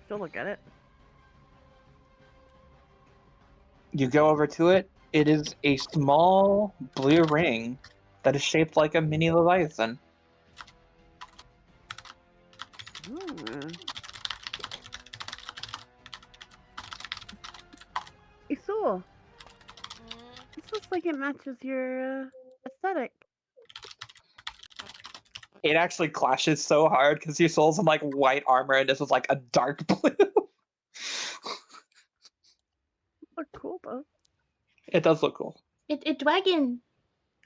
She'll look at it. You go over to it. It is a small blue ring that is shaped like a mini Leviathan. Hmm. Isul, this looks like it matches your aesthetic. It actually clashes so hard because your soul's in like white armor and this is like a dark blue. Look cool though. It does look cool. It dragon.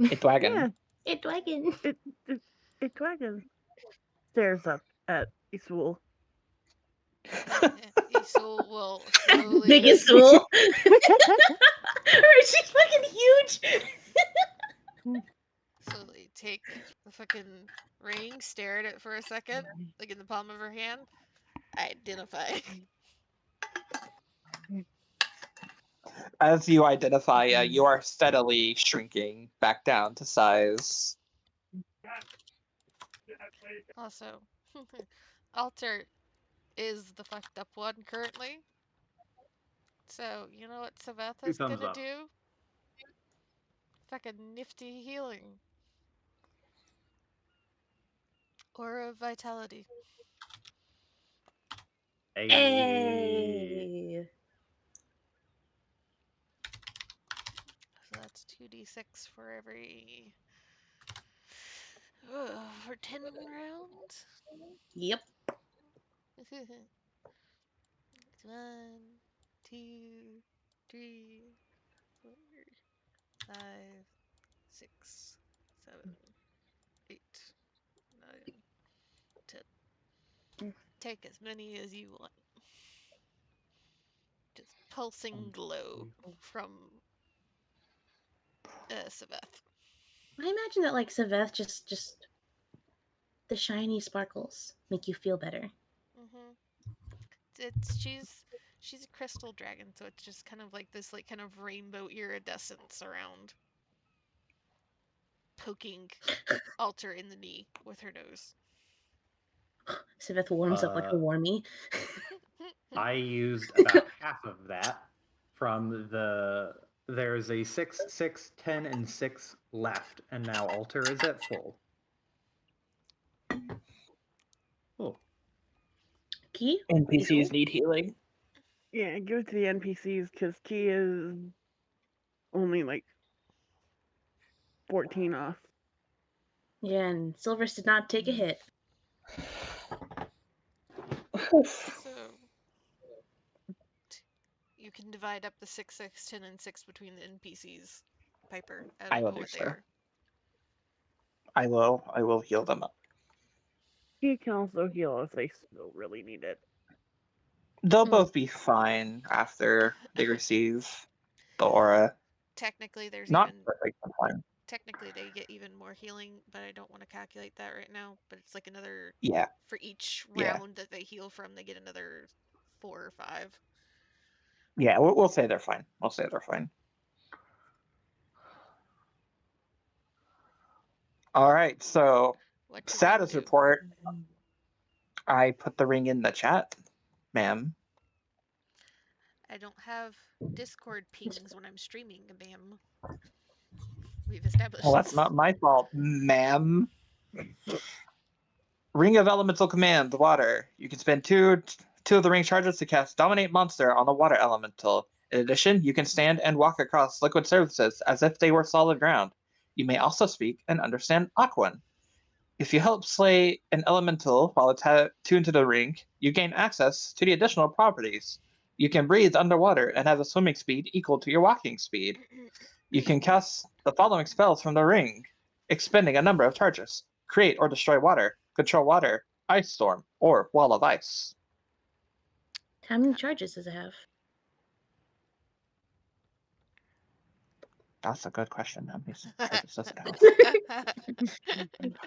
It dragon. Yeah, It dragon. it dragon stares up at Isul. Isul will slowly, Biggest fool. She's fucking huge. slowly take the fucking ring, stare at it for a second, like in the palm of her hand. Identify. As you identify, you are steadily shrinking back down to size. Also, Alter is the fucked up one currently. So, you know what two Savatha's thumbs gonna up. do? Fucking nifty healing. Aura of vitality. Hey. Hey. So that's 2d6 for every. For 10 rounds? Yep. It's 1, 2, 3, 4, 5, 6, 7, 8, 9, 10. Take as many as you want. Just pulsing glow from Saveth. I imagine that like Saveth just the shiny sparkles make you feel better. Mm-hmm. It's She's a crystal dragon, so it's just kind of like this, like, kind of rainbow iridescence around, poking Alter in the knee with her nose. Siveth warms up like a warmie. I used about half of that from the. There's a 6, 6, 10, and 6 left, and now Alter is at full. Cool. Key? NPCs need healing. Yeah, give it to the NPCs because Key is only like 14 off. Yeah, and Silverus did not take a hit. So you can divide up the 6, 6, 10, and 6 between the NPCs, Piper. I I don't will know do what they so. are. I will heal them up. Key can also heal if they still really need it. They'll both be fine after they receive the aura. Technically, there's Not even perfect, but fine. technically they get even more healing, but I don't want to calculate that right now. But it's like another Yeah. for each Yeah. round that they heal from, they get another 4 or 5. Yeah, we'll say they're fine. We'll say they're fine. All right, so What's your ring status do? report. I put the ring in the chat, ma'am. I don't have Discord pings when I'm streaming, ma'am. We've established Well, that's this. not my fault, ma'am. Ring of Elemental Command, the water. You can spend two of the ring charges to cast Dominate Monster on the water elemental. In addition, you can stand and walk across liquid surfaces as if they were solid ground. You may also speak and understand Aquan. If you help slay an elemental while attuned to the ring, you gain access to the additional properties. You can breathe underwater and have a swimming speed equal to your walking speed. You can cast the following spells from the ring, expending a number of charges. Create or destroy water, control water, ice storm, or wall of ice. How many charges does it have? That's a good question. How many charges does it have?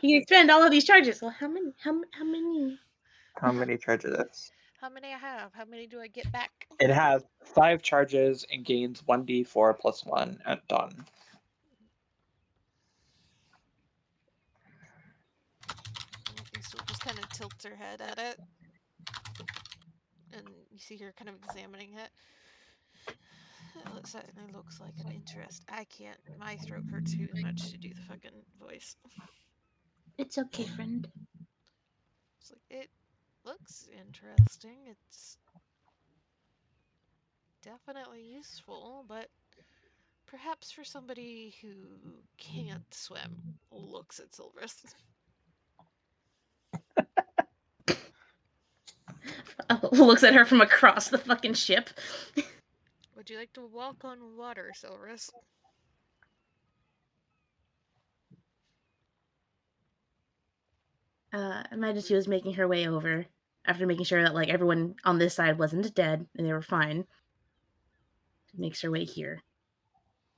You can spend all of these charges. Well, how many? How many? How many charges? How many I have? How many do I get back? It has 5 charges and gains 1d4 plus 1 at dawn. Isul just kind of tilts her head at it, and you see her kind of examining it. It certainly looks like an interest. I can't. My throat hurts too much to do the fucking voice. It's okay, friend. It's like, it looks interesting. It's definitely useful, but perhaps for somebody who can't swim, looks at Silverus. Looks at her from across the fucking ship. Would you like to walk on water, Silverus? Imagine she was making her way over after making sure that like everyone on this side wasn't dead and they were fine. Makes her way here.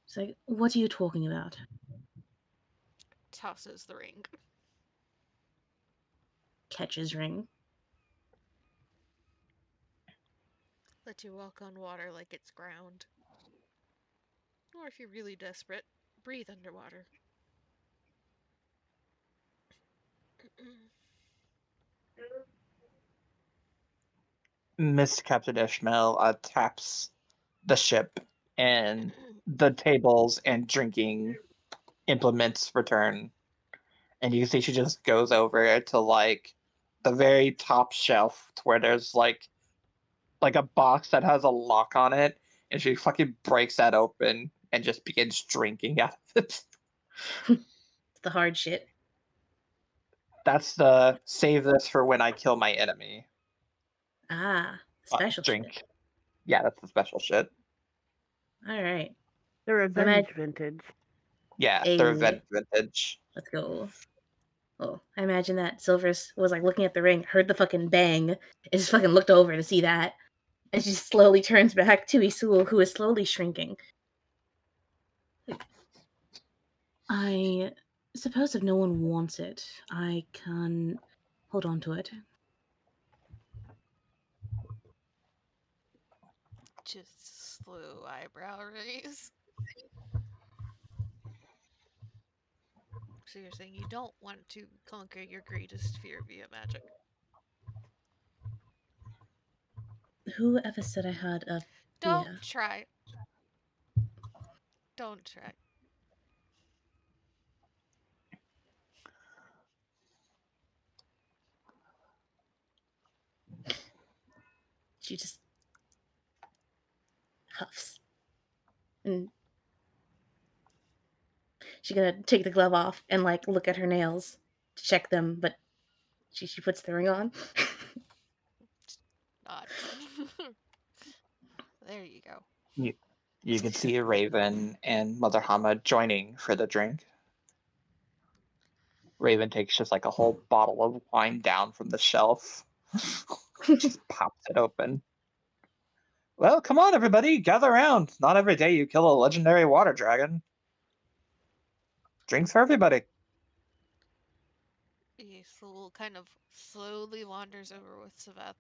It's like, what are you talking about? Tosses the ring. Catches ring. Let you walk on water like it's ground. Or if you're really desperate, breathe underwater. Miss Captain Ishmael taps the ship, and the tables and drinking implements return. And you can see she just goes over to like the very top shelf to where there's like a box that has a lock on it, and she fucking breaks that open and just begins drinking out of it. It's the hard shit. That's the save this for when I kill my enemy Ah, special drink. shit. Yeah, that's the special shit. All right. The revenge vintage. Yeah, Hey. the revenge vintage. Let's go. Oh, I imagine that Silverus was like looking at the ring, heard the fucking bang, and just fucking looked over to see that. And she slowly turns back to Isul, who is slowly shrinking. I suppose if no one wants it, I can hold on to it. Just slow eyebrow raise. So you're saying you don't want to conquer your greatest fear via magic? Whoever said I had a Don't fear? try. Don't try. She just huffs. And she's gonna take the glove off and like look at her nails to check them, but she puts the ring on. Nods. There you go. You can see Raven and Mother Hama joining for the drink. Raven takes just like a whole bottle of wine down from the shelf. Just pops it open. Well, come on, everybody, gather around. Not every day you kill a legendary water dragon. Drinks for everybody. Aethel kind of slowly wanders over with Saveth.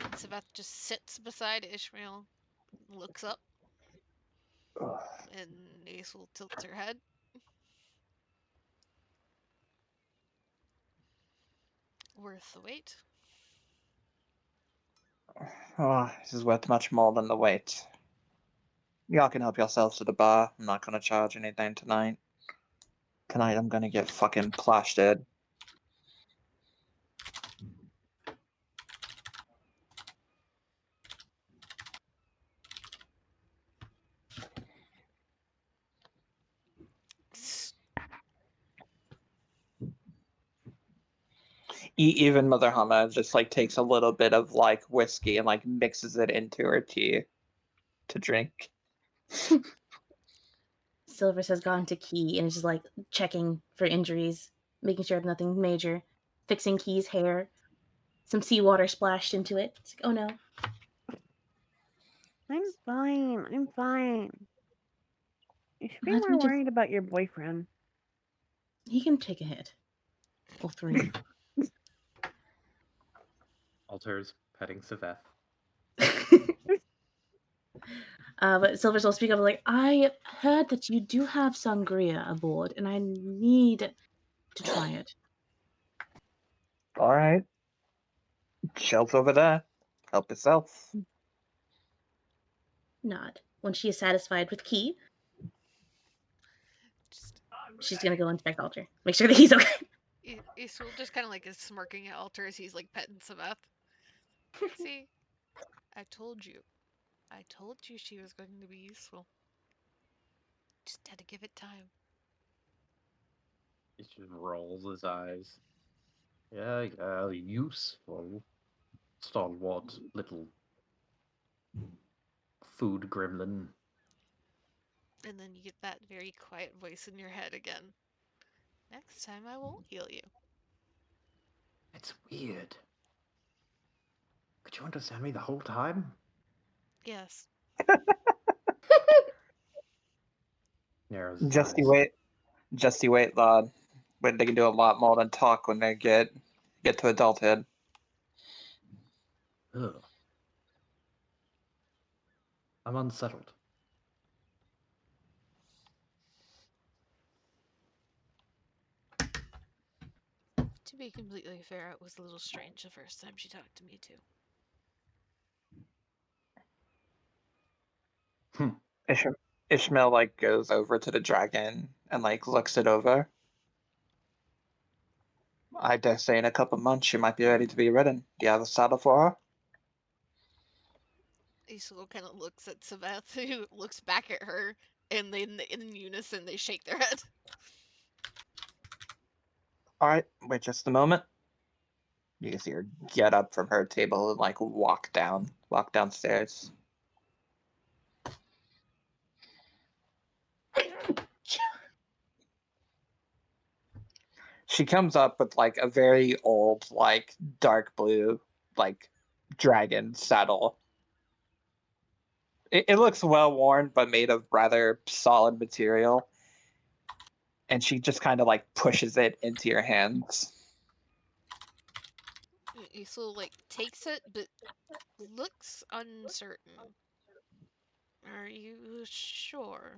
And Saveth just sits beside Ishmael, looks up, and Aethel tilts her head. Worth the wait. Oh, this is worth much more than the wait. Y'all can help yourselves to the bar. I'm not gonna charge anything tonight. Tonight I'm gonna get fucking plastered. Even Mother Hama just like takes a little bit of like whiskey and like mixes it into her tea to drink. Silvers has gone to Key and is just like checking for injuries, making sure nothing major, fixing Key's hair. Some seawater splashed into it. It's like, oh no. I'm fine. I'm fine. You should be Let more me just. worried about your boyfriend. He can take a hit. Or 3. Alters petting Saveth. But Silvers will speak up like, I heard that you do have sangria aboard, and I need to try it. All right, shelf over there. Help yourself. Nod. When she is satisfied with Key, Just she's gonna go inspect Alter. Make sure that he's okay. Aethel just kind of like is smirking at Alter as he's like petting Saveth. See, I told you. I told you she was going to be useful. Just had to give it time. He just rolls his eyes. Yeah, useful. Stalwart little food gremlin. And then you get that very quiet voice in your head again. Next time I won't heal you. It's weird. Could you understand me the whole time? Yes. Narrows his Just you eyes. wait. Just you wait, lad. When they can do a lot more than talk when they get to adulthood. Ugh. I'm unsettled. To be completely fair, it was a little strange the first time she talked to me too. Ishmael like goes over to the dragon and like looks it over. I dare say in a couple months she might be ready to be ridden. Do you have a saddle for her? Isol kind of looks at Saveth, who looks back at her, and then in unison they shake their head. All right, wait just a moment. You can see her get up from her table and like walk downstairs. She comes up with like a very old, like dark blue, like dragon saddle. It looks well worn, but made of rather solid material. And she just kind of like pushes it into your hands. Isol like takes it, but looks uncertain. Are you sure?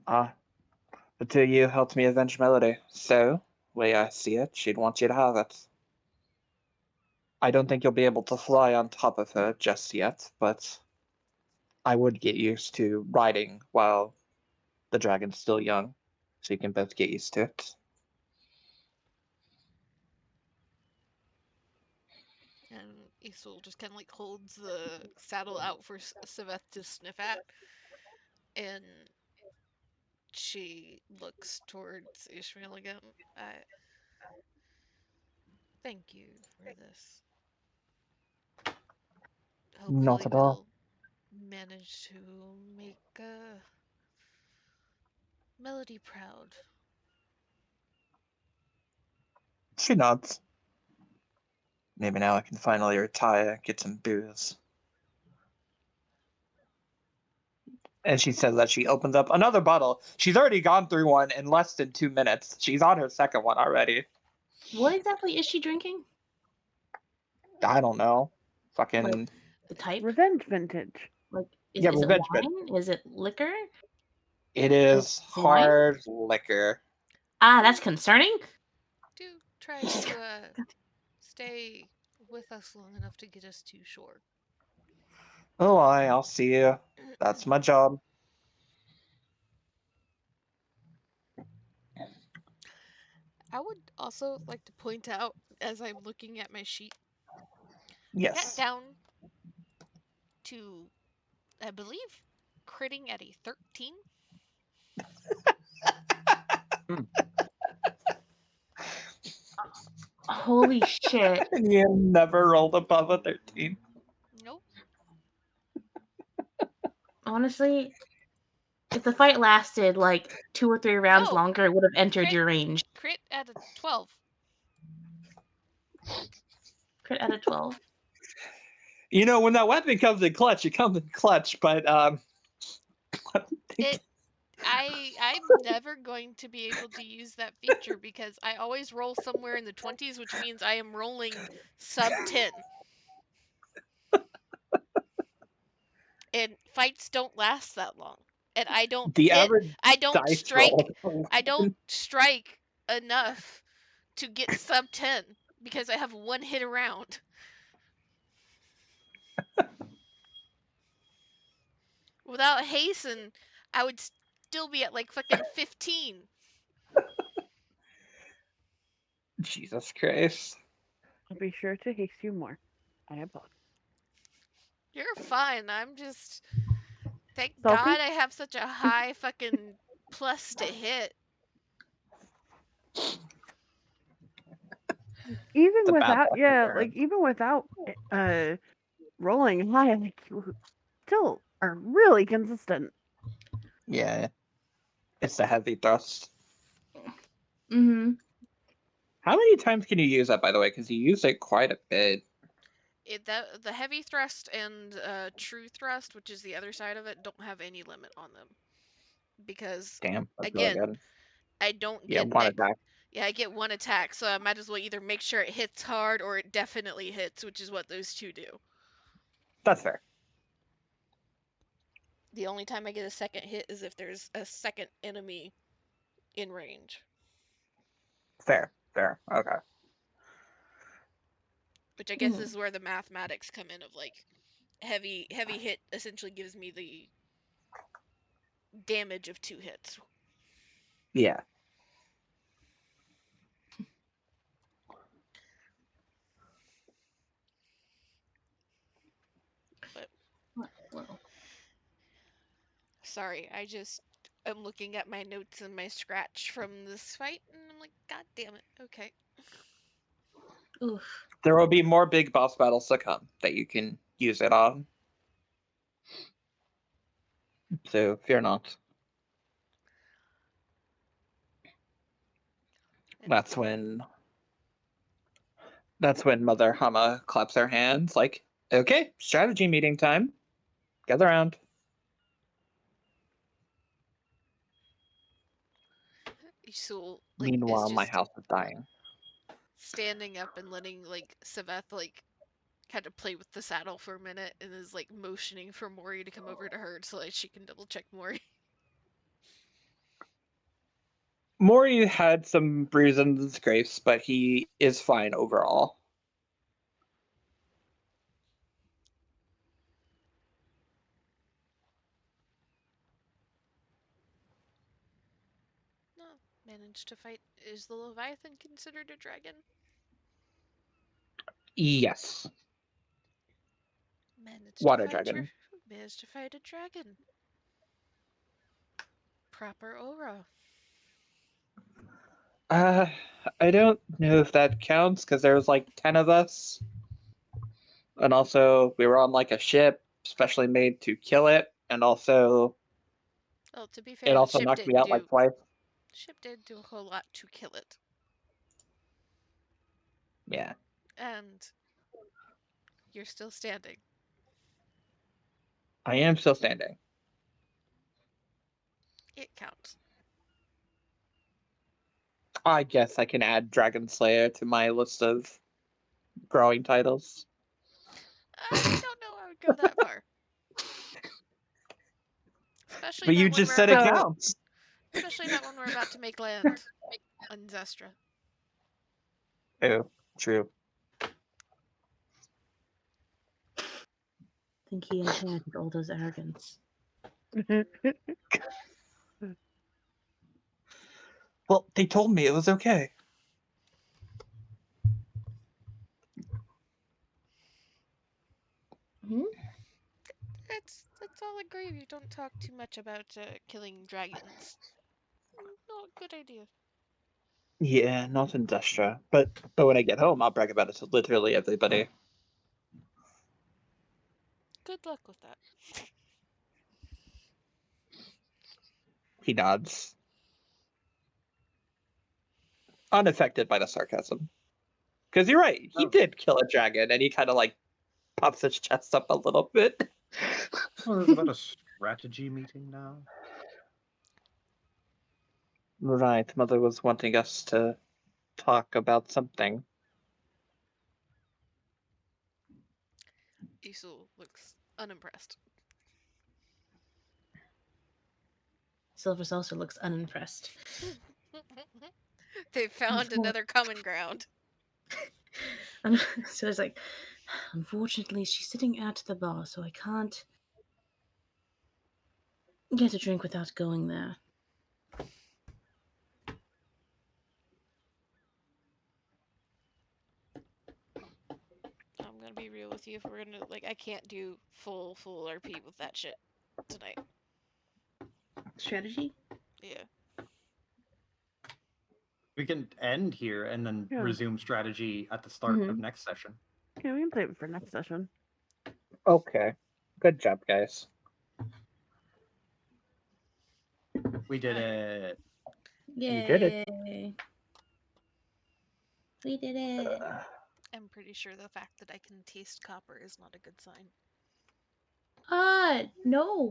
The two of you helped me avenge Melody, so, way I see it, she'd want you to have it. I don't think you'll be able to fly on top of her just yet, but I would get used to riding while the dragon's still young, so you can both get used to it. And Isul just kind of like holds the saddle out for Saveth to sniff at, and she looks towards Ishmael again. I thank you for this. Not Hopefully, at all. we'll manage to make Melody proud. She nods. Maybe now I can finally retire, get some booze. And she says that she opens up another bottle. She's already gone through one in less than 2 minutes. She's on her second one already. What exactly is she drinking? I don't know. Fucking. Like the type? Revenge vintage. Like Yeah, is it revenge bit. wine? Is it liquor? It Like is wine? hard liquor. Ah, that's concerning. Do try to stay with us long enough to get us to shore. Oh, I'll see you. That's my job. I would also like to point out, as I'm looking at my sheet, I got Yes. down to, I believe, critting at a 13. Holy shit. And you never rolled above a 13. Nope. Honestly, if the fight lasted like 2 or 3 rounds No. longer, it would have entered Crit, your range. crit at a 12. Crit at a 12. You know, when that weapon comes in clutch, it comes in clutch, but I'm never going to be able to use that feature because I always roll somewhere in the 20s, which means I am rolling sub 10. And fights don't last that long. And I don't the hit, average I don't dice roll. strike enough to get sub 10 because I have one hit around. Without hasten, I would still be at like fucking 15. Jesus Christ. I'll be sure to haste you more. I apologize. You're fine. I'm just, thank Salty? God I have such a high fucking plus to hit. Even The bad without, luck yeah, returns. like even without rolling high, like you still are really consistent. Yeah. It's the heavy thrust. Mm-hmm. How many times can you use that, by the way? Because you use it quite a bit. The heavy thrust and true thrust, which is the other side of it, don't have any limit on them because Damn, that's really again, good. I don't Yeah, get one attack. yeah, I get one attack, so I might as well either make sure it hits hard or it definitely hits, which is what those two do. That's fair. The only time I get a second hit is if there's a second enemy in range, Fair. Okay. which I guess is where the mathematics come in of like heavy hit essentially gives me the damage of 2 hits. Yeah. But Well, sorry, I'm looking at my notes and my scratch from this fight, and I'm like, God damn it. Okay. oof. There will be more big boss battles to come that you can use it on. So fear not. That's when Mother Hama claps her hands like, okay, strategy meeting time. Gather around. Isul like is Meanwhile, my just house is dying. standing up and letting like Saveth like kind of play with the saddle for a minute and is like motioning for Mori to come over to her so that she can double check Mori. Mori had some bruises and scrapes, but he is fine overall. No, managed to fight. Is the Leviathan considered a dragon? Yes. Managed to Water fight dragon. managed to fight a dragon. Proper aura. I don't know if that counts because there was like 10 of us. And also, we were on like a ship specially made to kill it. And also, Well, to be it fair, also knocked me out like twice. the ship did do a whole lot to kill it. Yeah. And you're still standing. I am still standing. It counts. I guess I can add Dragon Slayer to my list of growing titles. I don't know I would go that far. Especially But you not when just we're said it about counts. especially not when we're about to make land on Zestra. Oh, true. I think he inherited all those arrogance. Well, they told me it was okay. Hmm? Let's all agree you don't talk too much about killing dragons. Not a good idea. Yeah, not in Destra. But when I get home, I'll brag about it to literally everybody. Good luck with that. He nods. Unaffected by the sarcasm. Because you're right, he Oh. did kill a dragon, and he kind of like puffs his chest up a little bit. Well, is that a strategy meeting now? Right, Mother was wanting us to talk about something. Isul looks unimpressed. Silvers also looks unimpressed. They found another common ground. So it's like, unfortunately, she's sitting at the bar, so I can't get a drink without going there. I'm gonna be real with you. If we're gonna I can't do full RP with that shit tonight. Strategy? Yeah. We can end here and then Yeah. resume strategy at the start of next session. Yeah, we can save it for next session. Okay. Good job, guys. We did it. Yay! You did it. We did it. I'm pretty sure the fact that I can taste copper is not a good sign. No.